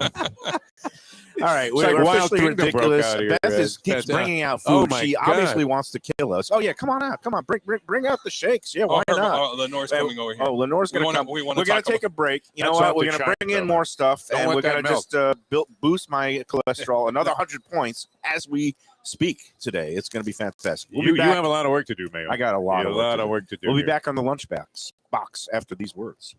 [SPEAKER 4] all right,
[SPEAKER 6] like
[SPEAKER 4] we're
[SPEAKER 6] Wild
[SPEAKER 4] officially
[SPEAKER 6] Kingdom broke
[SPEAKER 4] ridiculous.
[SPEAKER 6] out here,
[SPEAKER 4] Beth
[SPEAKER 6] Ed.
[SPEAKER 4] keeps bringing out
[SPEAKER 6] Oh,
[SPEAKER 4] food.
[SPEAKER 6] my
[SPEAKER 4] She
[SPEAKER 6] God.
[SPEAKER 4] obviously wants to kill us. Oh yeah, come on out, come on, bring out the shakes. Yeah, why not?
[SPEAKER 5] Lenore's coming over here.
[SPEAKER 4] Oh, Lenore's going to come. We're going to take a break. You know
[SPEAKER 6] That's
[SPEAKER 4] what?
[SPEAKER 6] off
[SPEAKER 4] We're
[SPEAKER 6] the
[SPEAKER 4] going to
[SPEAKER 6] chart,
[SPEAKER 4] bring in
[SPEAKER 6] though,
[SPEAKER 4] more stuff,
[SPEAKER 6] Don't
[SPEAKER 4] and
[SPEAKER 6] want
[SPEAKER 4] we're going
[SPEAKER 6] that
[SPEAKER 4] to just boost my cholesterol another 100 points as we speak today. It's going to be fantastic. We'll
[SPEAKER 6] you
[SPEAKER 4] be back.
[SPEAKER 6] have a lot of work to do, Mayo.
[SPEAKER 4] I got a lot of
[SPEAKER 6] work to do.
[SPEAKER 4] We'll be
[SPEAKER 6] here.
[SPEAKER 4] back on the Lunchbox box after these words.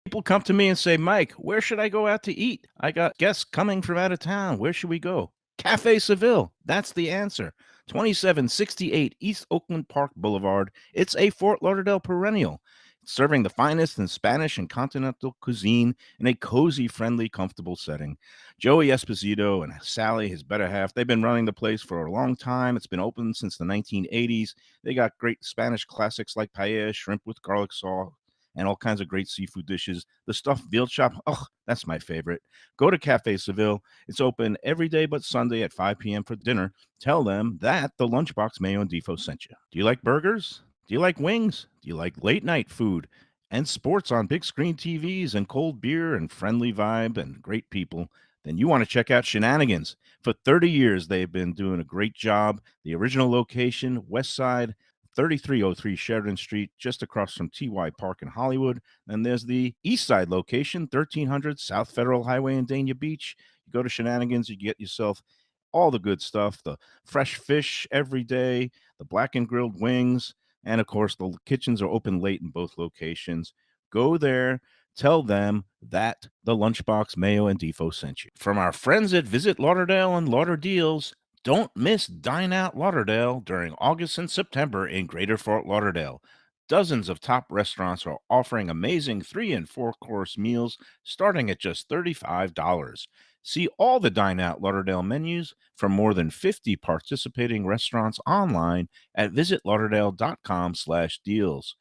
[SPEAKER 7] People come to me and say, Mike, where should I go out to eat? I got guests coming from out of town. Where should we go? Cafe Seville. That's the answer. 2768 East Oakland Park Boulevard. It's a Fort Lauderdale perennial. Serving the finest in Spanish and continental cuisine in a cozy, friendly, comfortable setting. Joey Esposito and Sally, his better half, they've been running the place for a long time. It's been open since the 1980s. They got great Spanish classics like paella, shrimp with garlic sauce, and all kinds of great seafood dishes. The stuffed veal chop, oh, that's my favorite. Go to Cafe Seville. It's open every day but Sunday at 5 p.m. for dinner. Tell them that the Lunchbox Mayo and Defo sent you. Do you like burgers? Do you like wings? Do you like late night food and sports on big screen TVs and cold beer and friendly vibe and great people? Then you want to check out Shenanigans. For 30 years, they've been doing a great job. The original location, West Side, 3303 Sheridan Street, just across from TY Park in Hollywood. And there's the East Side location, 1300 South Federal Highway in Dania Beach. You go to Shenanigans, you get yourself all the good stuff, the fresh fish every day, the blackened grilled wings, and of course, the kitchens are open late in both locations. Go there. Tell them that the Lunchbox Mayo and Defo sent you. From our friends at Visit Lauderdale and Lauder Deals, don't miss Dine Out Lauderdale during August and September in Greater Fort Lauderdale. Dozens of top restaurants are offering amazing 3- and 4-course meals starting at just $35. See all the Dine Out Lauderdale menus from more than 50 participating restaurants online at visitlauderdale.com/deals.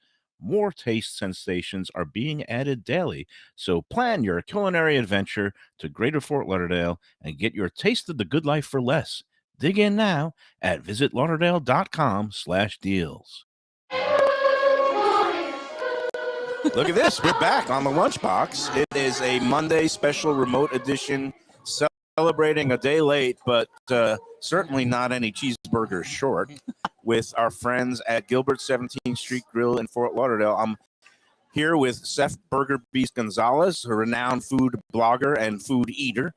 [SPEAKER 7] More taste sensations are being added daily, so plan your culinary adventure to Greater Fort Lauderdale and get your taste of the good life for less. Dig in now at visitlauderdale.com/deals.
[SPEAKER 4] Look at this. We're back on the Lunchbox. It is a Monday special remote edition celebrating a day late, but certainly not any cheeseburgers short, with our friends at Gilbert 17th Street Grill in Fort Lauderdale. I'm here with Seth Burger Beast Gonzalez, a renowned food blogger and food eater.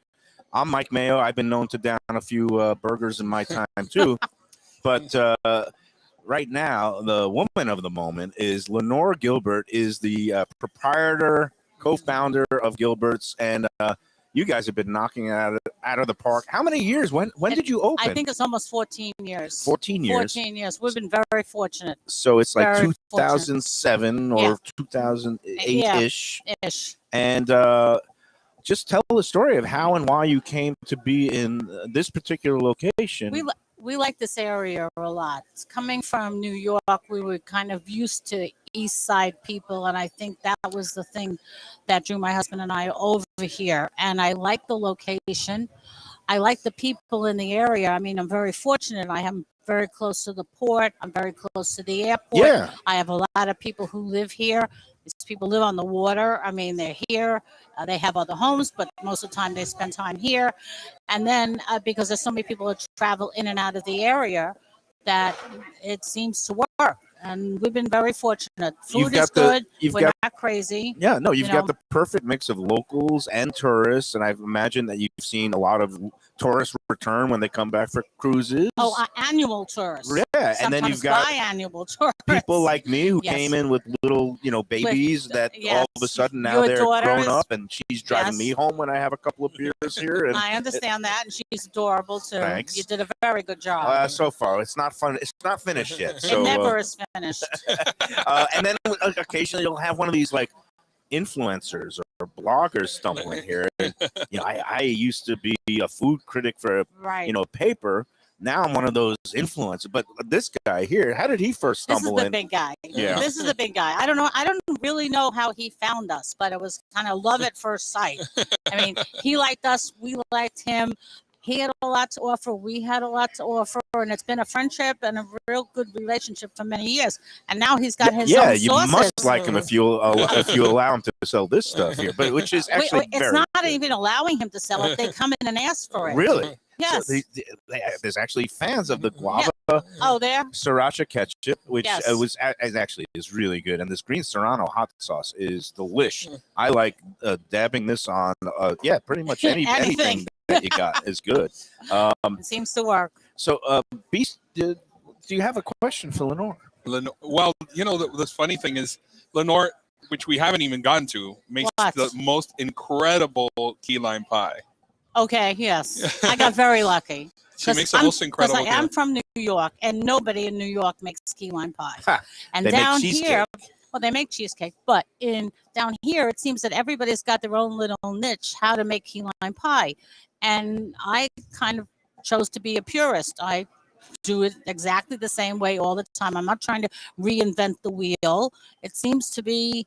[SPEAKER 4] I'm Mike Mayo. I've been known to down a few burgers in my time, too. But right now, the woman of the moment is Lenore Gilbert, is the proprietor, co-founder of Gilbert's, and you guys have been knocking it out of the park. How many years? When did you open?
[SPEAKER 8] I think it's almost 14 years.
[SPEAKER 4] 14 years.
[SPEAKER 8] 14 years. We've been very fortunate.
[SPEAKER 4] So it's like
[SPEAKER 8] Very
[SPEAKER 4] 2007 or
[SPEAKER 8] Yeah.
[SPEAKER 4] 2008-ish.
[SPEAKER 8] Ish.
[SPEAKER 4] And just tell the story of how and why you came to be in this particular location.
[SPEAKER 8] We like this area a lot. Coming from New York, we were kind of used to East Side people, and I think that was the thing that drew my husband and I over here. And I like the location. I like the people in the area. I mean, I'm very fortunate. I am very close to the port. I'm very close to the airport.
[SPEAKER 4] Yeah.
[SPEAKER 8] I have a lot of people who live here. These people live on the water. I mean, they're here. They have other homes, but most of the time they spend time here. And then because there's so many people that travel in and out of the area, that it seems to work. and we've been very fortunate.
[SPEAKER 4] You've
[SPEAKER 8] Food is
[SPEAKER 4] got the-
[SPEAKER 8] good.
[SPEAKER 4] you've
[SPEAKER 8] We're
[SPEAKER 4] got-
[SPEAKER 8] not crazy.
[SPEAKER 4] Yeah, no, you've
[SPEAKER 8] You
[SPEAKER 4] got
[SPEAKER 8] know?
[SPEAKER 4] the perfect mix of locals and tourists, and I imagine that you've seen a lot of tourists return when they come back for cruises.
[SPEAKER 8] Oh, annual tourists.
[SPEAKER 4] yeah, and then you've
[SPEAKER 8] Sometimes
[SPEAKER 4] got
[SPEAKER 8] biannual tourists.
[SPEAKER 4] people like me who
[SPEAKER 8] Yes.
[SPEAKER 4] came in with little, babies that all
[SPEAKER 8] yes,
[SPEAKER 4] of a sudden now
[SPEAKER 8] your
[SPEAKER 4] they're
[SPEAKER 8] daughter
[SPEAKER 4] grown
[SPEAKER 8] is-
[SPEAKER 4] up, and she's driving
[SPEAKER 8] Yes.
[SPEAKER 4] me home when I have a couple of beers here. And
[SPEAKER 8] I understand that, and she's adorable too.
[SPEAKER 4] Thanks.
[SPEAKER 8] You did a very good job.
[SPEAKER 4] so far, it's not fun. It's not finished yet.
[SPEAKER 8] it
[SPEAKER 4] So,
[SPEAKER 8] never is finished.
[SPEAKER 4] and then occasionally you'll have one of these like influencers or bloggers stumble in here. And, I used to be a food critic for
[SPEAKER 8] Right.
[SPEAKER 4] a paper. Now I'm one of those influencers. But this guy here, how did he first
[SPEAKER 8] This is
[SPEAKER 4] stumble
[SPEAKER 8] the
[SPEAKER 4] in?
[SPEAKER 8] big guy.
[SPEAKER 4] Yeah.
[SPEAKER 8] This is the big guy. I don't know. I don't really know how he found us, but it was kind of love at first sight. I mean, he liked us. We liked him. He had a lot to offer. We had a lot to offer, and it's been a friendship and a real good relationship for many years. And now he's got his
[SPEAKER 4] Yeah,
[SPEAKER 8] own
[SPEAKER 4] you
[SPEAKER 8] sauces.
[SPEAKER 4] must like him if you allow him to sell this stuff here, but which is actually
[SPEAKER 8] Wait, it's
[SPEAKER 4] very
[SPEAKER 8] not
[SPEAKER 4] good.
[SPEAKER 8] even allowing him to sell it. They come in and ask for it.
[SPEAKER 4] Really.
[SPEAKER 8] Yes.
[SPEAKER 4] So there's actually fans of the guava
[SPEAKER 8] Oh, there.
[SPEAKER 4] sriracha ketchup, which
[SPEAKER 8] Yes.
[SPEAKER 4] is really good, and this green serrano hot sauce is delish. I like dabbing this on pretty much anything that you got is good.
[SPEAKER 8] It seems to work.
[SPEAKER 4] So Beast, do you have a question for Lenore?
[SPEAKER 5] Well, the funny thing is, Lenore, which we haven't even gotten to, makes
[SPEAKER 8] What?
[SPEAKER 5] the most incredible key lime pie.
[SPEAKER 8] Okay, yes. I got very lucky.
[SPEAKER 5] She makes the most incredible.
[SPEAKER 8] Because I am from New York, and nobody in New York makes key lime pie.
[SPEAKER 4] Ha,
[SPEAKER 8] And
[SPEAKER 4] they make
[SPEAKER 8] down
[SPEAKER 4] cheesecake.
[SPEAKER 8] here, well, they make cheesecake, but down here, it seems that everybody's got their own little niche how to make key lime pie. And I kind of chose to be a purist. I do it exactly the same way all the time. I'm not trying to reinvent the wheel. It seems to be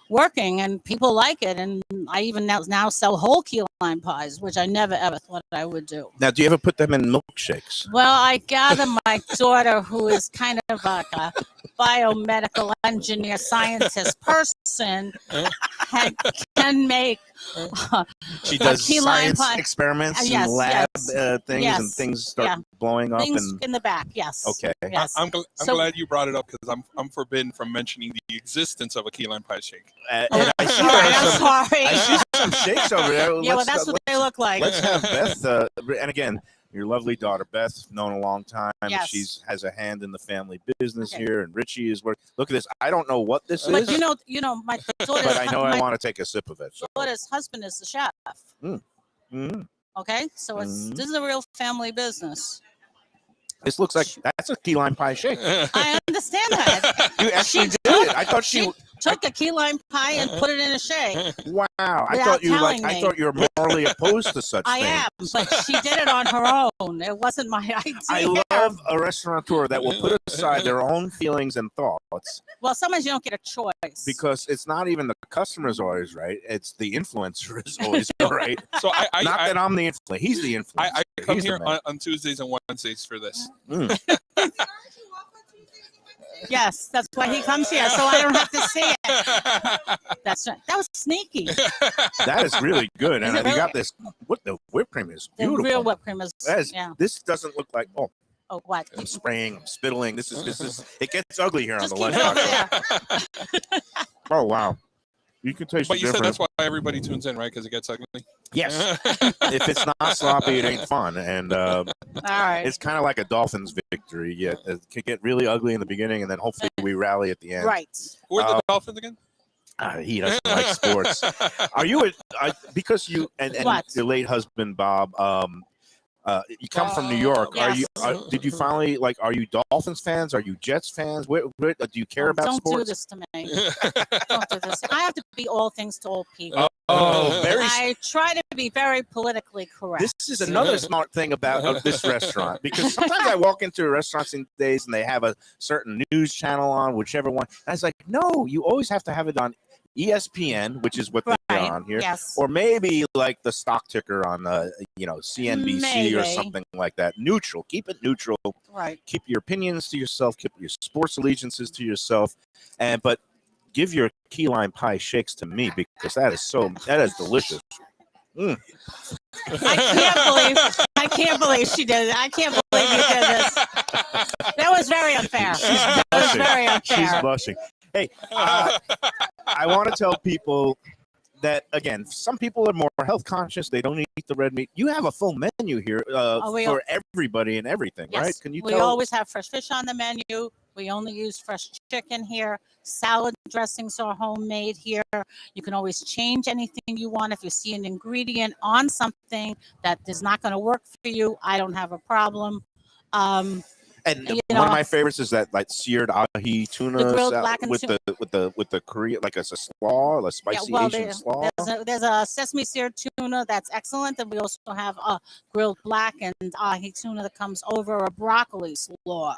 [SPEAKER 8] working and people like it, and I even now sell whole key lime pies, which I never ever thought I would do.
[SPEAKER 4] Now, do you ever put them in milkshakes?
[SPEAKER 8] Well, I gather my daughter, who is kind of like a biomedical engineer scientist person, can make
[SPEAKER 4] She does
[SPEAKER 8] key lime
[SPEAKER 4] science
[SPEAKER 8] pie.
[SPEAKER 4] experiments
[SPEAKER 8] Yes,
[SPEAKER 4] and lab
[SPEAKER 8] yes.
[SPEAKER 4] things,
[SPEAKER 8] Yes.
[SPEAKER 4] and things start
[SPEAKER 8] Yeah.
[SPEAKER 4] blowing up.
[SPEAKER 8] things
[SPEAKER 4] And
[SPEAKER 8] in the back. Yes.
[SPEAKER 4] okay,
[SPEAKER 8] Yes.
[SPEAKER 5] I'm
[SPEAKER 8] So-
[SPEAKER 5] glad you brought it up because I'm forbidden from mentioning the existence of a key lime pie shake.
[SPEAKER 4] and
[SPEAKER 8] Oh,
[SPEAKER 4] I see,
[SPEAKER 8] all right,
[SPEAKER 4] there's
[SPEAKER 8] I'm
[SPEAKER 4] some,
[SPEAKER 8] sorry.
[SPEAKER 4] I see some shakes over there.
[SPEAKER 8] Yeah, well,
[SPEAKER 4] Let's,
[SPEAKER 8] that's what they look like.
[SPEAKER 4] let's have Beth. And again, your lovely daughter Beth, known a long time.
[SPEAKER 8] Yes.
[SPEAKER 4] She's has a hand in the family business
[SPEAKER 8] Okay.
[SPEAKER 4] here, and Richie is working. Look at this. I don't know what this
[SPEAKER 8] But
[SPEAKER 4] is,
[SPEAKER 8] you know, my daughter's,
[SPEAKER 4] but I know I
[SPEAKER 8] my
[SPEAKER 4] want to take a sip of it. So.
[SPEAKER 8] daughter's husband is the chef.
[SPEAKER 4] Mhm.
[SPEAKER 8] Okay, so this is a real family business.
[SPEAKER 4] This looks like that's a key lime pie shake.
[SPEAKER 8] I understand that.
[SPEAKER 4] You actually
[SPEAKER 8] She
[SPEAKER 4] did it. I thought she.
[SPEAKER 8] Took a key lime pie and put it in a shake.
[SPEAKER 4] Wow. I
[SPEAKER 8] Without
[SPEAKER 4] thought you
[SPEAKER 8] telling
[SPEAKER 4] I
[SPEAKER 8] me.
[SPEAKER 4] thought you were morally opposed to such
[SPEAKER 8] I
[SPEAKER 4] things.
[SPEAKER 8] am, but she did it on her own. It wasn't my idea.
[SPEAKER 4] I love a restaurateur that will put aside their own feelings and thoughts,
[SPEAKER 8] Well, sometimes you don't get a choice.
[SPEAKER 4] because it's not even the customer's always right. It's the influencer is always right.
[SPEAKER 5] So
[SPEAKER 4] Not that I'm the influencer. He's the influencer.
[SPEAKER 5] I come
[SPEAKER 4] He's the
[SPEAKER 5] here
[SPEAKER 4] man.
[SPEAKER 5] on Tuesdays and Wednesdays for this.
[SPEAKER 8] Yes, that's why he comes here, so I don't have to see it. That's right. That was sneaky.
[SPEAKER 4] That is really good.
[SPEAKER 8] Is
[SPEAKER 4] And
[SPEAKER 8] it
[SPEAKER 4] you got
[SPEAKER 8] really?
[SPEAKER 4] this. What the whipped cream is
[SPEAKER 8] The
[SPEAKER 4] beautiful.
[SPEAKER 8] real whipped cream is,
[SPEAKER 4] That is-
[SPEAKER 8] yeah.
[SPEAKER 4] This doesn't look like. Oh,
[SPEAKER 8] Oh, what?
[SPEAKER 4] I'm spraying. I'm spittling. This is. It gets ugly here
[SPEAKER 8] Just
[SPEAKER 4] on the
[SPEAKER 8] keep it up
[SPEAKER 4] lunchbox.
[SPEAKER 8] there.
[SPEAKER 4] Oh wow, you can taste
[SPEAKER 5] But
[SPEAKER 4] the
[SPEAKER 5] you said
[SPEAKER 4] difference.
[SPEAKER 5] that's why everybody tunes in, right? Because it gets ugly.
[SPEAKER 4] Yes. If it's not sloppy, it ain't fun. And
[SPEAKER 8] All right.
[SPEAKER 4] it's kind of like a Dolphins victory. Yeah, it can get really ugly in the beginning, and then hopefully we rally at the end.
[SPEAKER 8] Right.
[SPEAKER 5] Who are the Dolphins again?
[SPEAKER 4] He doesn't like sports. Are you because you and
[SPEAKER 8] What?
[SPEAKER 4] your late husband Bob? You come from New York. Are you?
[SPEAKER 8] Yes.
[SPEAKER 4] Did you finally like? Are you Dolphins fans? Are you Jets fans? Where do you care about
[SPEAKER 8] Don't
[SPEAKER 4] sports?
[SPEAKER 8] do this to me. Don't do this. I have to be all things to all people.
[SPEAKER 4] Oh, very.
[SPEAKER 8] I try to be very politically correct.
[SPEAKER 4] This is another smart thing about this restaurant, because sometimes I walk into restaurants in days and they have a certain news channel on, whichever one. And I was like, no, you always have to have it on ESPN, which is what they're
[SPEAKER 8] Right.
[SPEAKER 4] on here,
[SPEAKER 8] Yes.
[SPEAKER 4] or maybe like the stock ticker on CNBC or
[SPEAKER 8] Maybe.
[SPEAKER 4] something like that. Neutral. Keep it neutral.
[SPEAKER 8] Right.
[SPEAKER 4] Keep your opinions to yourself. Keep your sports allegiances to yourself, but give your key lime pie shakes to me, because that is delicious.
[SPEAKER 8] I can't believe she did it. I can't believe you did this. That was very unfair. That was very unfair.
[SPEAKER 4] She's blushing. Hey, I want to tell people that, again, some people are more health conscious. They don't eat the red meat. You have a full menu here for everybody and everything,
[SPEAKER 8] Yes.
[SPEAKER 4] right? Can you
[SPEAKER 8] We always have fresh fish on the menu. We only use fresh chicken here. Salad dressings are homemade here. You can always change anything you want. If you see an ingredient on something that is not going to work for you, I don't have a problem.
[SPEAKER 4] And one of my favorites is that like seared ahi tuna with the Korean, like a slaw, a spicy Asian slaw.
[SPEAKER 8] There's a sesame seared tuna that's excellent, and we also have a grilled black and ahi tuna that comes over a broccoli slaw,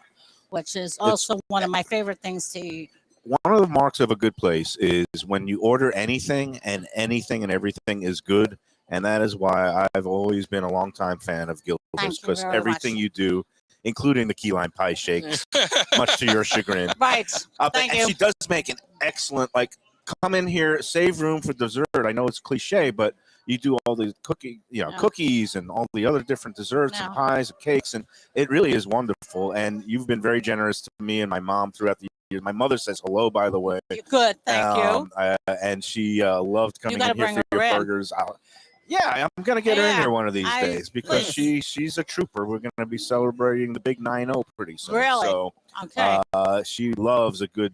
[SPEAKER 8] which is also one of my favorite things to eat.
[SPEAKER 4] One of the marks of a good place is when you order anything and everything is good, and that is why I've always been a longtime fan of Gilbert's, because everything you do, including the key lime pie shakes, much to your chagrin.
[SPEAKER 8] Right. Thank you.
[SPEAKER 4] She does make an excellent, like, come in here, save room for dessert. I know it's cliche, but you do all the cookies and all the other different desserts and pies and cakes, and it really is wonderful. And you've been very generous to me and my mom throughout the years. My mother says hello, by the way.
[SPEAKER 8] Good, thank you.
[SPEAKER 4] And she loved coming in here for your burgers. Yeah, I'm gonna get her in here one of these days because she's a trooper. We're gonna be celebrating the big 9-0 pretty soon.
[SPEAKER 8] Really?
[SPEAKER 4] So, she loves a good,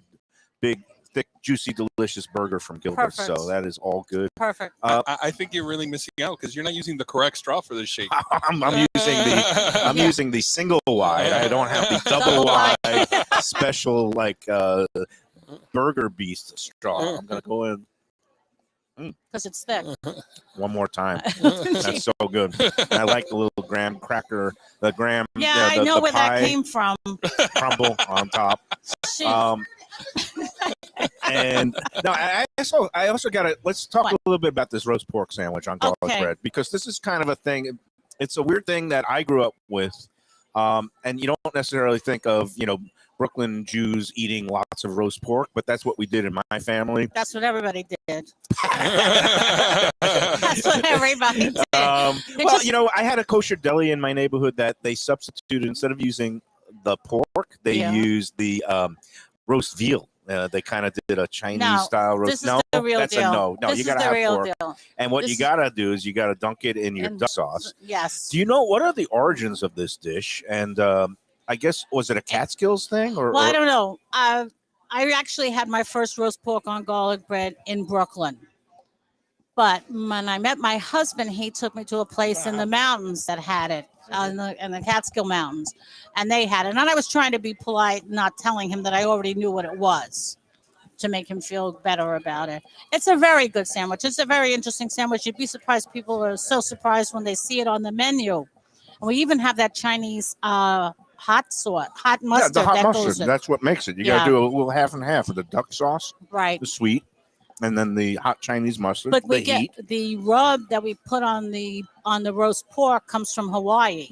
[SPEAKER 4] big, thick, juicy, delicious burger from Gilbert.
[SPEAKER 8] Perfect.
[SPEAKER 4] So that is all good.
[SPEAKER 8] Perfect.
[SPEAKER 5] I think you're really missing out because you're not using the correct straw for this shake.
[SPEAKER 4] I'm using the single wide. I don't have the double wide special burger beast straw. I'm gonna go in.
[SPEAKER 8] Because it's thick.
[SPEAKER 4] One more time. That's so good. And I like the little graham cracker, the graham.
[SPEAKER 8] Yeah, I know where that came from.
[SPEAKER 4] Crumble on top. And no, I also got to let's talk a little bit about this roast pork sandwich on garlic bread, because this is kind of a thing. It's a weird thing that I grew up with, and you don't necessarily think of Brooklyn Jews eating lots of roast pork, but that's what we did in my family.
[SPEAKER 8] That's what everybody did. That's what everybody did.
[SPEAKER 4] I had a kosher deli in my neighborhood that they substituted, instead of using the pork, they used the roast veal. They kind of did a Chinese style roast.
[SPEAKER 8] This is the real deal.
[SPEAKER 4] No, you gotta have pork. Deal. And what you gotta do is you gotta dunk it in your duck sauce.
[SPEAKER 8] Yes.
[SPEAKER 4] Do you know what are the origins of this dish? And I guess, was it a Catskills thing?
[SPEAKER 8] I don't know. I actually had my first roast pork on garlic bread in Brooklyn. But when I met my husband, he took me to a place in the mountains that had it, in the Catskill Mountains. And they had it. And I was trying to be polite, not telling him that I already knew what it was, to make him feel better about it. It's a very good sandwich. It's a very interesting sandwich. You'd be surprised. People are so surprised when they see it on the menu. And we even have that Chinese hot mustard.
[SPEAKER 4] Yeah, the hot mustard. That's what makes it. You got to do a little half and half of the duck sauce,
[SPEAKER 8] right?
[SPEAKER 4] The sweet, and then the hot Chinese mustard.
[SPEAKER 8] But we get the rub that we put on the roast pork comes from Hawaii.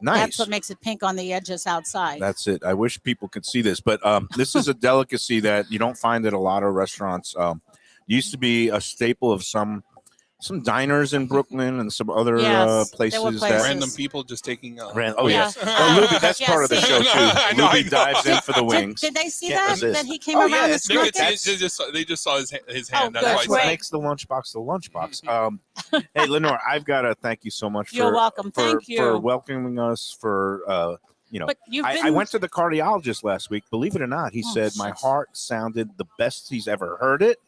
[SPEAKER 4] Nice.
[SPEAKER 8] That's what makes it pink on the edges outside.
[SPEAKER 4] That's it. I wish people could see this, but this is a delicacy that you don't find at a lot of restaurants. Used to be a staple of some diners in Brooklyn and some other places.
[SPEAKER 5] Random people just taking.
[SPEAKER 4] Yes. Lubie, that's part of the show too. Lubie dives in for the wings.
[SPEAKER 8] Did they see that he came around the
[SPEAKER 5] they just saw his hand.
[SPEAKER 4] That's what makes the lunchbox the lunchbox. Hey, Lenore, I've got to thank you so much.
[SPEAKER 8] You're welcome. Thank you
[SPEAKER 4] for welcoming us. I went to the cardiologist last week. Believe it or not, he said my heart sounded the best he's ever heard it.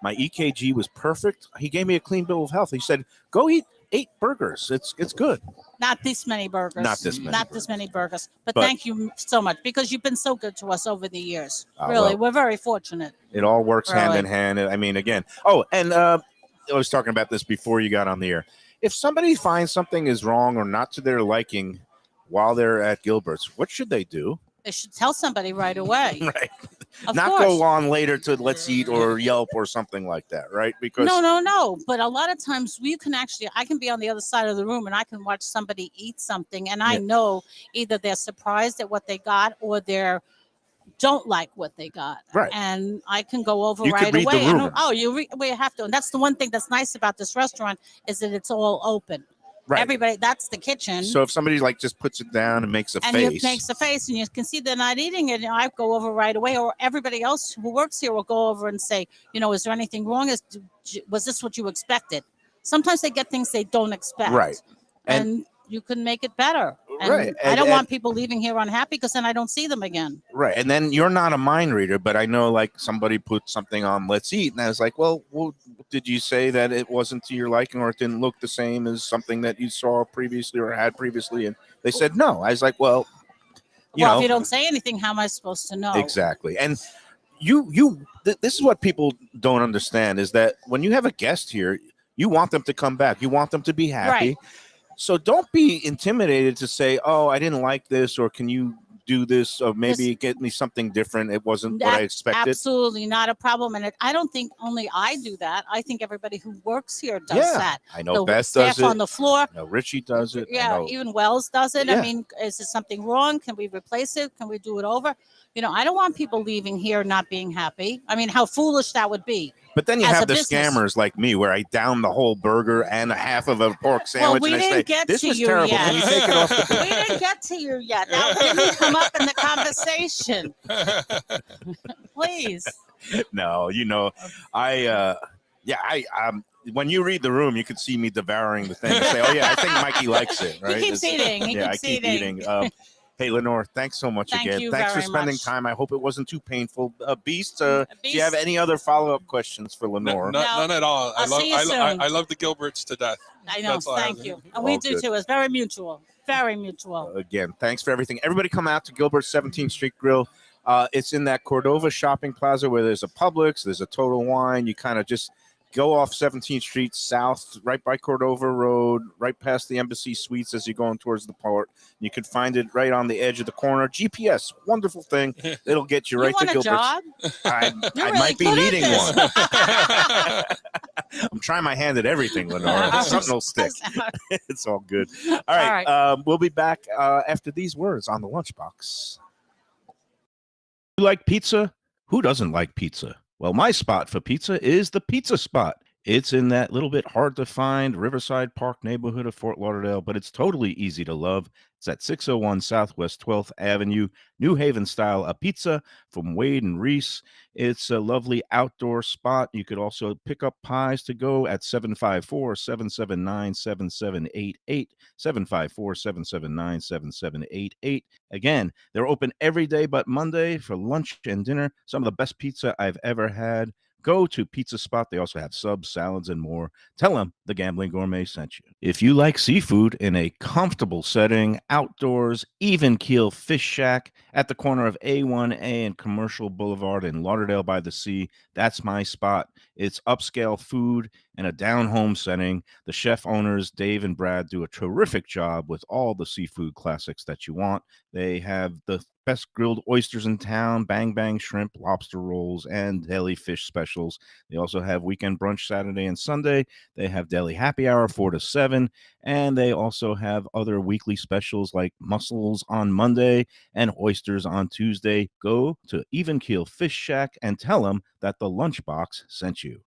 [SPEAKER 4] My EKG was perfect. He gave me a clean bill of health. He said, "Go eat 8 burgers. It's good."
[SPEAKER 8] Not this many burgers.
[SPEAKER 4] Not this many
[SPEAKER 8] burgers. But thank you so much, because you've been so good to us over the years. Really, we're very fortunate.
[SPEAKER 4] It all works hand in hand. I mean, again. Oh, and I was talking about this before you got on the air. If somebody finds something is wrong or not to their liking while they're at Gilbert's, what should they do?
[SPEAKER 8] They should tell somebody right away.
[SPEAKER 4] Right. Not go on later to Let's Eat or Yelp or something like that, right? Because
[SPEAKER 8] no. But a lot of times I can be on the other side of the room and I can watch somebody eat something, and I know either they're surprised at what they got or they're don't like what they got.
[SPEAKER 4] Right.
[SPEAKER 8] And I can go over
[SPEAKER 4] you
[SPEAKER 8] right
[SPEAKER 4] could read
[SPEAKER 8] away.
[SPEAKER 4] The room.
[SPEAKER 8] We have to. And that's the one thing that's nice about this restaurant is that it's all open.
[SPEAKER 4] Right.
[SPEAKER 8] Everybody, that's the kitchen.
[SPEAKER 4] So if somebody like just puts it down and makes a
[SPEAKER 8] and
[SPEAKER 4] face,
[SPEAKER 8] it makes a face, and you can see they're not eating it. I go over right away, or everybody else who works here will go over and say, is there anything wrong? Was this what you expected? Sometimes they get things they don't expect,
[SPEAKER 4] right?
[SPEAKER 8] And you can make it better. And
[SPEAKER 4] right.
[SPEAKER 8] I don't want people leaving here unhappy because then I don't see them again.
[SPEAKER 4] Right. And then you're not a mind reader, but I know like somebody put something on Let's Eat, and I was like, well, did you say that it wasn't to your liking or it didn't look the same as something that you saw previously or had previously? And they said no. I was like, well,
[SPEAKER 8] if you don't say anything, how am I supposed to know?
[SPEAKER 4] Exactly. And this is what people don't understand is that when you have a guest here, you want them to come back. You want them to be happy.
[SPEAKER 8] Right.
[SPEAKER 4] So don't be intimidated to say, oh, I didn't like this, or can you do this, or maybe get me something different. It wasn't what I expected.
[SPEAKER 8] Absolutely not a problem. And I don't think only I do that. I think everybody who works here does that.
[SPEAKER 4] I know
[SPEAKER 8] the
[SPEAKER 4] Beth
[SPEAKER 8] staff
[SPEAKER 4] does it.
[SPEAKER 8] on the floor.
[SPEAKER 4] I know Richie does it.
[SPEAKER 8] Yeah, even Wells does it.
[SPEAKER 4] Yeah.
[SPEAKER 8] I mean, is there something wrong? Can we replace it? Can we do it over? I don't want people leaving here not being happy. I mean, how foolish that would be.
[SPEAKER 4] But then you
[SPEAKER 8] as
[SPEAKER 4] have
[SPEAKER 8] a
[SPEAKER 4] the
[SPEAKER 8] business.
[SPEAKER 4] Scammers like me, where I down the whole burger and a half of a pork sandwich,
[SPEAKER 8] we
[SPEAKER 4] and I
[SPEAKER 8] didn't
[SPEAKER 4] say,
[SPEAKER 8] get
[SPEAKER 4] "This
[SPEAKER 8] to
[SPEAKER 4] was
[SPEAKER 8] you
[SPEAKER 4] terrible.
[SPEAKER 8] yet."
[SPEAKER 4] Can you take it off the?"
[SPEAKER 8] We didn't get to you yet. That didn't come up in the conversation. Please.
[SPEAKER 4] No, when you read the room, you could see me devouring the thing. And say, "Oh yeah, I think Mikey likes it." Right?
[SPEAKER 8] He keeps eating.
[SPEAKER 4] I keep eating. Hey, Lenore, thanks so much
[SPEAKER 8] Thank
[SPEAKER 4] again.
[SPEAKER 8] you
[SPEAKER 4] Thanks for
[SPEAKER 8] very
[SPEAKER 4] spending
[SPEAKER 8] much.
[SPEAKER 4] time. I hope it wasn't too painful. Beast, do you have any other follow-up questions for Lenore?
[SPEAKER 5] None at all.
[SPEAKER 8] I'll see you soon.
[SPEAKER 5] I love the Gilberts to death.
[SPEAKER 8] I know.
[SPEAKER 5] That's all I
[SPEAKER 8] Thank
[SPEAKER 5] have.
[SPEAKER 8] you. And we
[SPEAKER 4] All
[SPEAKER 8] do
[SPEAKER 4] good.
[SPEAKER 8] too. It's very mutual. Very mutual.
[SPEAKER 4] Again, thanks for everything. Everybody come out to Gilbert's 17th Street Grill. It's in that Cordova shopping plaza where there's a Publix, there's a Total Wine. You kind of just go off 17th Street south, right by Cordova Road, right past the Embassy Suites as you're going towards the port. You can find it right on the edge of the corner. GPS, wonderful thing. It'll get you right
[SPEAKER 8] want
[SPEAKER 4] to
[SPEAKER 8] a
[SPEAKER 4] Gilbert's.
[SPEAKER 8] job?
[SPEAKER 4] I
[SPEAKER 8] You're
[SPEAKER 4] might be
[SPEAKER 8] really good
[SPEAKER 4] needing
[SPEAKER 8] at
[SPEAKER 4] one. I'm trying my hand at everything, Lenore. Something will stick. It's all good. All right. We'll be back after these words on the Lunchbox.
[SPEAKER 7] You like pizza? Who doesn't like pizza? Well, my spot for pizza is the Pizza Spot. It's in that little bit hard to find Riverside Park neighborhood of Fort Lauderdale, but it's totally easy to love. It's at 601 Southwest 12th Avenue, New Haven style a pizza from Wade and Reese. It's a lovely outdoor spot. You could also pick up pies to go at 754-779-7788, 754-779-7788. Again, they're open every day but Monday for lunch and dinner. Some of the best pizza I've ever had. Go to Pizza Spot. They also have subs, salads, and more. Tell them the Gambling Gourmet sent you. If you like seafood in a comfortable setting, outdoors, even keel fish shack at the corner of A1A and Commercial Boulevard in Lauderdale by the Sea, that's my spot. It's upscale food in a down-home setting. The chef owners, Dave and Brad, do a terrific job with all the seafood classics that you want. They have the best grilled oysters in town, bang bang shrimp, lobster rolls, and deli fish specials. They also have weekend brunch Saturday and Sunday. They have deli happy hour 4 to 7, and they also have other weekly specials like mussels on Monday and oysters on Tuesday. Go to Even Keel Fish Shack and tell them that the Lunchbox sent you.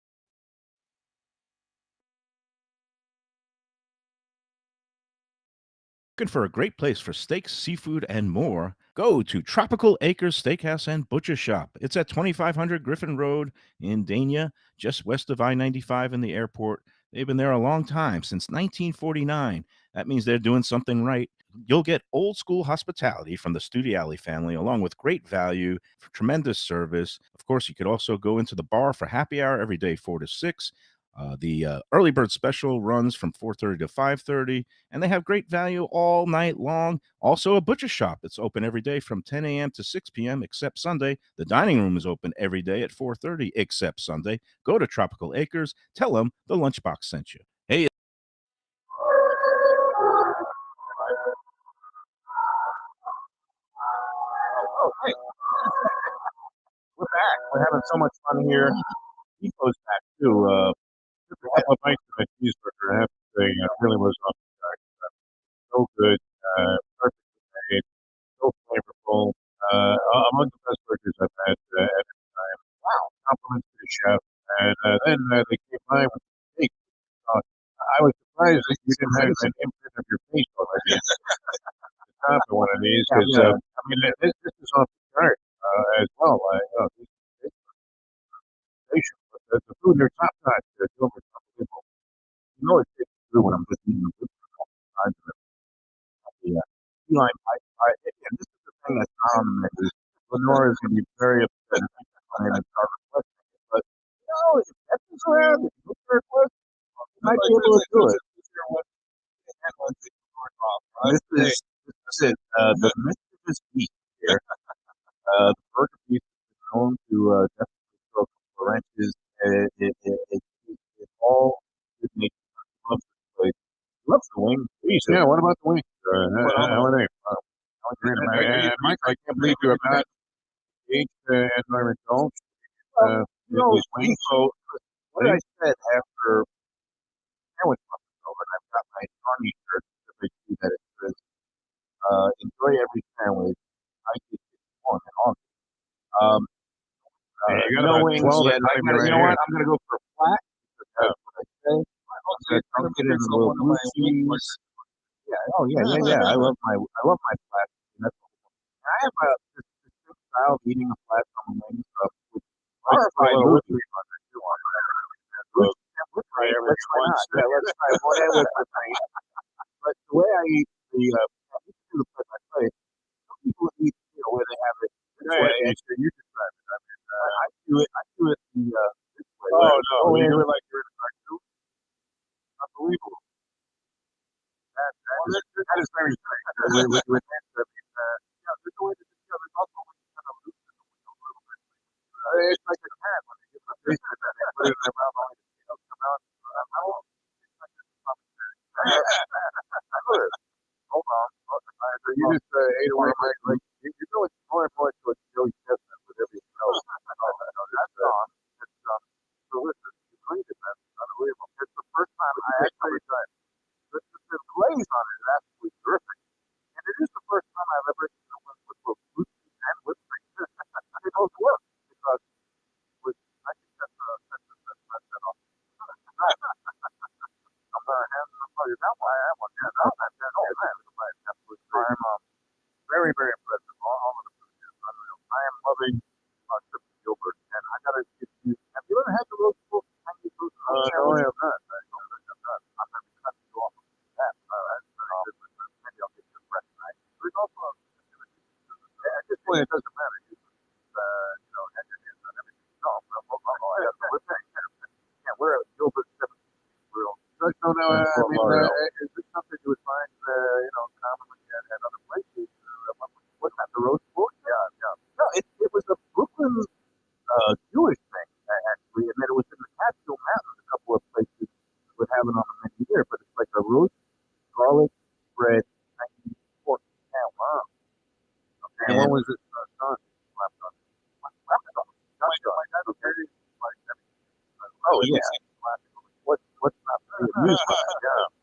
[SPEAKER 7] Looking for a great place for steaks, seafood, and more? Go to Tropical Acres Steakhouse and Butcher Shop. It's at 2500 Griffin Road in Dania, just west of I-95 in the airport. They've been there a long time, since 1949. That means they're doing something right. You'll get old school hospitality from the Studiali family, along with great value, for tremendous service. Of course, you could also go into the bar for happy hour every day, 4 to 6. The early bird special runs from 4:30 to 5:30, and they have great value all night long. Also, a butcher shop that's open every day from 10 a.m. to 6 p.m. except Sunday. The dining room is open every day at 4:30 except Sunday. Go to Tropical Acres. Tell them the Lunchbox sent you. Hey.
[SPEAKER 6] Oh, hey. We're back. We're having so much fun here. Defo's back too. A couple of bites of that cheeseburger, I have to say, really was off the chart. So good, perfectly made, so flavorful. Among the best burgers I've had at any time. Wow. Compliments to the chef. And then they came by with the steak. I was surprised that you didn't have an imprint of your face already. The top of one of these is, I mean, this is off the chart as well. The food, they're top notch. Gilbert, unbelievable. You know it's tastes good when I'm just eating the food all the time. Yeah. And this is the thing that's not on the menu. Lenore is going to be very upset if people come in and start requesting it. But, you know, if that's what's around, if you look for a request, you might be able to do it. This is the mischievous beef here. The burger beef is known to definitely throw a couple of wrenches. It all good nature. Loves this place. Loves the wings. Yeah, what about the wings? How are they? Mike, I can't believe you have not engaged Norman Jones. His wings. So, what I said after sandwich was over, and I've got my Army shirt that see that it says, enjoy every sandwich. I get one and on. You got no wings yet. You know what? I'm going to go for flat. That's what I say. I'm going to get in a little blue cheese. Yeah. Oh yeah. I love my flat. And I have a distinct style of eating a flat from wings. Let's try with three hundred. Let's try whatever. But the way I eat the place I play, some people eat, where they have it this way. You describe it. I do it this way. Oh no, you do it like you're in a cartoon. Unbelievable. That is very strange. With there's a way to do it. There's also when you kind of loosen the wing a little bit. It's like a cat when they get the face of that. They put it in their mouth only to come out. I won't. Hold on. You just ate away my like you know it's more and more to a Joey Chestnut with every smell. That's gone. It's delicious. You cleaned it, man. Unbelievable. It's the first time I actually tried. The glaze on it is absolutely terrific. And it is the first time I've ever eaten a wing with both blue cheese and whipped cream. They both work because I think that's off. I'm going to hand them for you. Now I have one. Yeah, I'm very, very impressed. All of the food is unreal. I am loving trip to Gilbert. And I got to get you. Have you ever had the roast pork? No, I have not. I'm going to be cutting you off of that. That's very good. Maybe I'll get you a fresh night. There's also at this point, it doesn't matter. Had your hands on everything. No, we're at Gilbert 17 Grill. So now, is this something you would find, commonly at other places? What's that, the roast pork? Yeah. No, it was a Brooklyn Jewish thing, actually, and then it was in the Catskill Mountains. A couple of places would have it on the menu there, but it's like a roast garlic bread Chinese pork. Yeah, wow. Okay, and what was it? Oh yeah. What's not to be amused by? Yeah.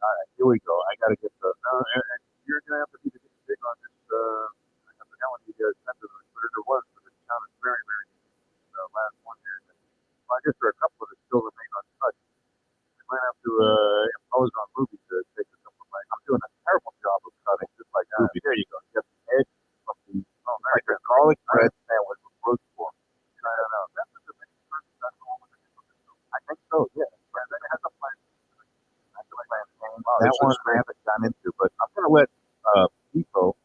[SPEAKER 6] All right, here we go. I got to get the. And you're gonna have to be the big on this. I forgot when you guys sent it, but there was. But it sounded very, very interesting. The last one here. Well, I guess there are a couple that still remain untouched. We might have to impose on Lubie to take a couple of bites. I'm doing a terrible job of cutting, just like Lubie. There you go. You got the edge of the like a garlic bread sandwich with roast pork. I don't know. That's the many person that's all with it. I think so. Yeah. That has a plan. That one I haven't gone into, but I'm going to let Defo,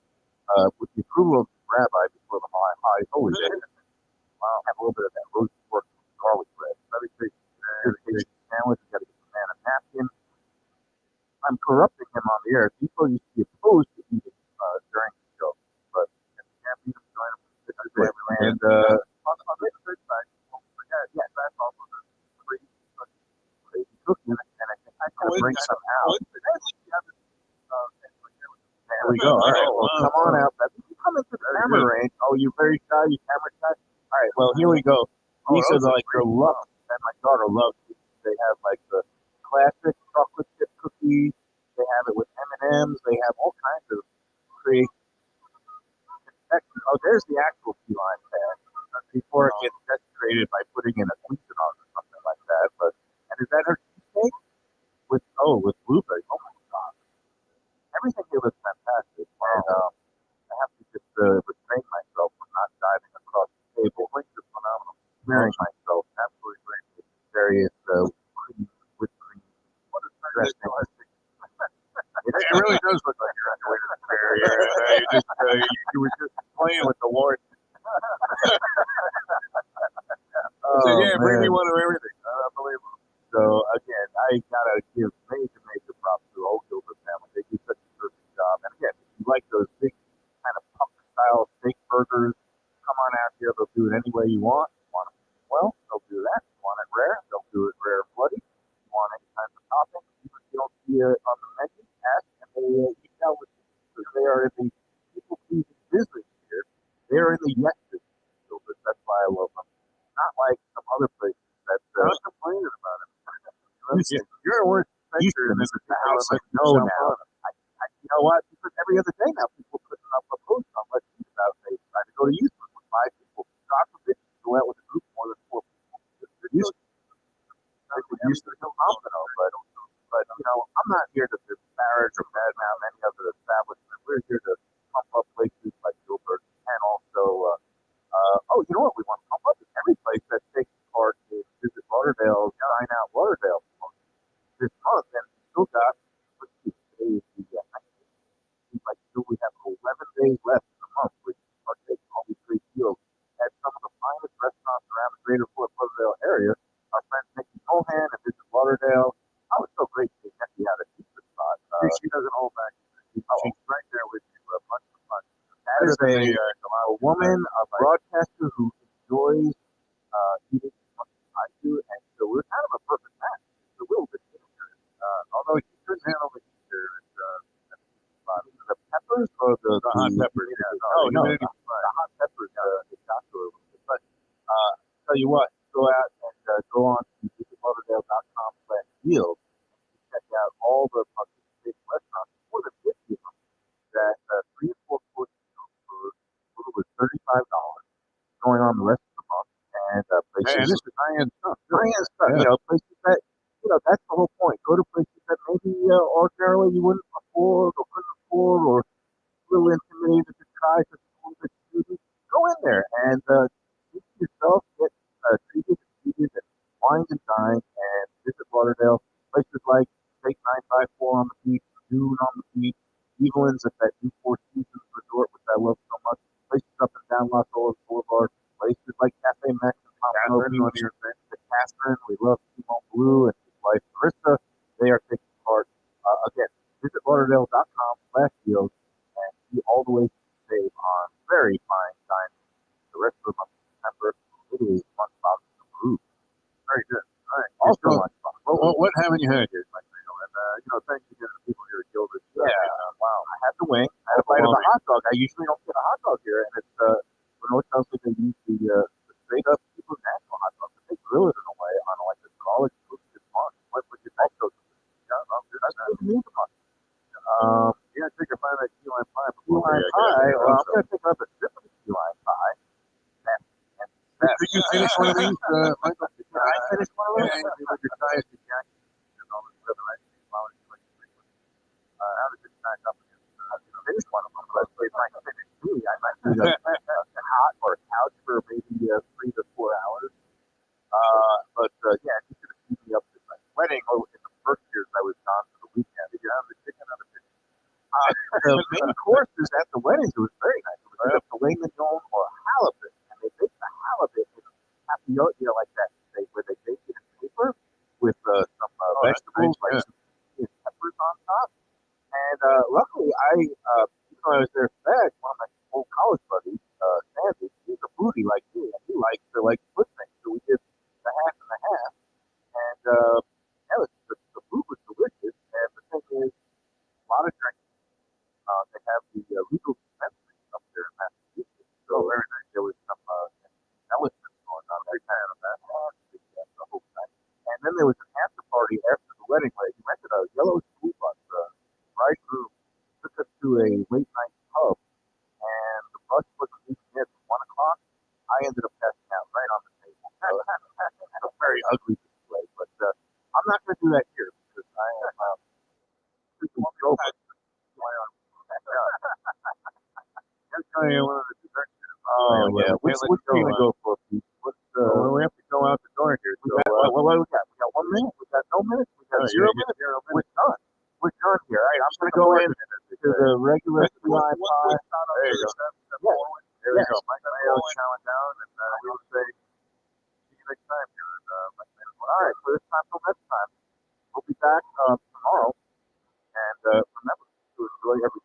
[SPEAKER 6] with the approval of the rabbi before the high holy day, have a little bit of that roast pork garlic bread. Very tasty sandwich. You got to get the man a napkin. I'm corrupting him on the air. Defo used to be opposed to eating during the show, but if you can't beat him, join him. And on the third side, that's also the crazy cooking, and I think I can bring some out. There we go. All right, well, come on out. You come into the camera range. Oh, you're very shy. You camera shy. All right, well, here we go. These are like the love, and my daughter loves these. They have like the classic chocolate chip cookies. They have it with M&Ms. They have all kinds of creative. Oh, there's the actual key lime pad before it gets desecrated by putting in a quinton or something like that. But and is that her cheesecake?
[SPEAKER 4] with blueberry. Oh my god, everything here was fantastic. And I have to just restrain myself from not diving across the table. Wings are phenomenal. Smearing myself absolutely great with various cream, whipped cream. What a dressing.
[SPEAKER 6] It really does look like you're on your way to the fair. You were just playing with the Lord. Bring me one of everything. Unbelievable.
[SPEAKER 4] So again, I gotta give major props to the whole Gilbert family. They do such a perfect job. And again, if you like those big kind of pump style steak burgers, come on out here. They'll do it any way you want. You want it well, they'll do that. You want it rare, they'll do it rare bloody. You want any kinds of toppings, even if you don't see it on the menu, ask and they eat out with you because they are in the people pleasing business here. They're in the yes business, Gilbert. That's why I love them. Not like some other places that not complaining about it.
[SPEAKER 6] You're a worse picture than the house.
[SPEAKER 4] No, now. You know what? Because every other day now, people putting up a post on let's eat about they try to go to Houston with 5 people. God forbid you go out with a group more than 4 people. They're used to phenomenal, but you know, I'm not here to disparage or badmouth any other establishment. We're here to pump up places like Gilbert and also you know what we want to pump up is every place that takes part in Visit Lauderdale, Dine Out Lauderdale this month, and we still got, let's see, today is the 19th. Seems like still we have 11 days left in the month, which are taking all these great deals at some of the finest restaurants around the greater Fort Lauderdale area. Our friend Nikki Mohan and Visit Lauderdale. Oh, it's so great seeing Nikki out at Pizza Spot. She doesn't hold back. She's right there with you, much for fun. That is a woman, a broadcaster who enjoys eating as much as I do, and so we're kind of a perfect match. It's a little bit easier. Although she couldn't handle the heater the peppers or the hot peppers. No, the hot peppers got to her a little bit. But tell you what, go out and go on to visitlauderdale.com/deals and check out all the participating restaurants, more than 50 of them, that 3 and 4 course meals for a little over $35 going on the rest of the month. And places, this is high-end stuff. High-end stuff, you know, places that, you know, that's the whole point. Go to places that maybe ordinarily you wouldn't afford or couldn't afford or a little intimidated to try such a cool that you do. Go in there and treat yourself, get treated and seated and wine and dine and Visit Lauderdale. Places like State 954 on the beach, Dune on the beach, Evelyn's at that new Four Seasons resort, which I love so much. Places up and down Los Olas Boulevard. Places like Cafe Mex and Pompano Beach, the Catherine, we love Simone Blue and his wife Marissa. They are taking part. Again, visit Lauderdale.com/deals and see all the ways you can save on very fine dining. The rest of the month of September, it is Lunchbox approved. Very good. All right. Also, Lunchbox.
[SPEAKER 6] What haven't you had here, Mike Mayo? And
[SPEAKER 4] you know, thanks again to the people here at Gilbert. Wow. I had the wing. I had a bite of the hot dog. I usually don't get a hot dog here, and it's North South they use the straight up super national hot dog, but they grill it in a way on like a garlic toasted bun. What would you think those? That's good news of mine. Yeah, take a bite of that key lime pie. Key lime pie. Well, I'm going to take another sip of the key lime pie.
[SPEAKER 6] Did you finish one of these, Michael?
[SPEAKER 4] I finished one of them.
[SPEAKER 6] With your ties to Jack.
[SPEAKER 4] How did it stack up against? Finish one of them, but it might finish me. I might do a hot or a couch for maybe 3 to 4 hours. But yeah, you could have seen me up to my wedding. In the first years I was gone for the weekend. Did you have the chicken on the chicken? The main courses at the weddings, it was very nice. It was either filet mignon or halibut, and they make the halibut in tapioca like that. Where they bake it in paper with some vegetables like some peppers on top. And luckily, even though I was there for that, one of my old college buddies, Sandy, he's a foodie like me, and he likes to split things. So we did the half and the half, and the food was delicious. And the thing is, a lot of drinking. They have the legal dispensary up there in Massachusetts. So very nice. There was some establishment going on every time of that. The whole time. And then there was an after party after the wedding where he rented a yellow school bus. Bridegroom took us to a late night pub, and the bus wasn't leaving there till 1 o'clock. I ended up passing out right on the table. So a very ugly display, but I'm not going to do that here because I am
[SPEAKER 6] go for That's kind of one of the desserts. Oh, yeah. Which are you going to go for, Pete? Well, we have to go out the door here. So, what do we got? We got 1 minute? We got no minutes? We got 0 minutes? We're done. We're done here. All right, I'm going to go in to the regular fly pod. There you go. There we go. Mike Mayo chowing down, and we will say, see you next time here. Mike Mayo. All right, so this time till next time. We'll be back tomorrow. And remember to enjoy every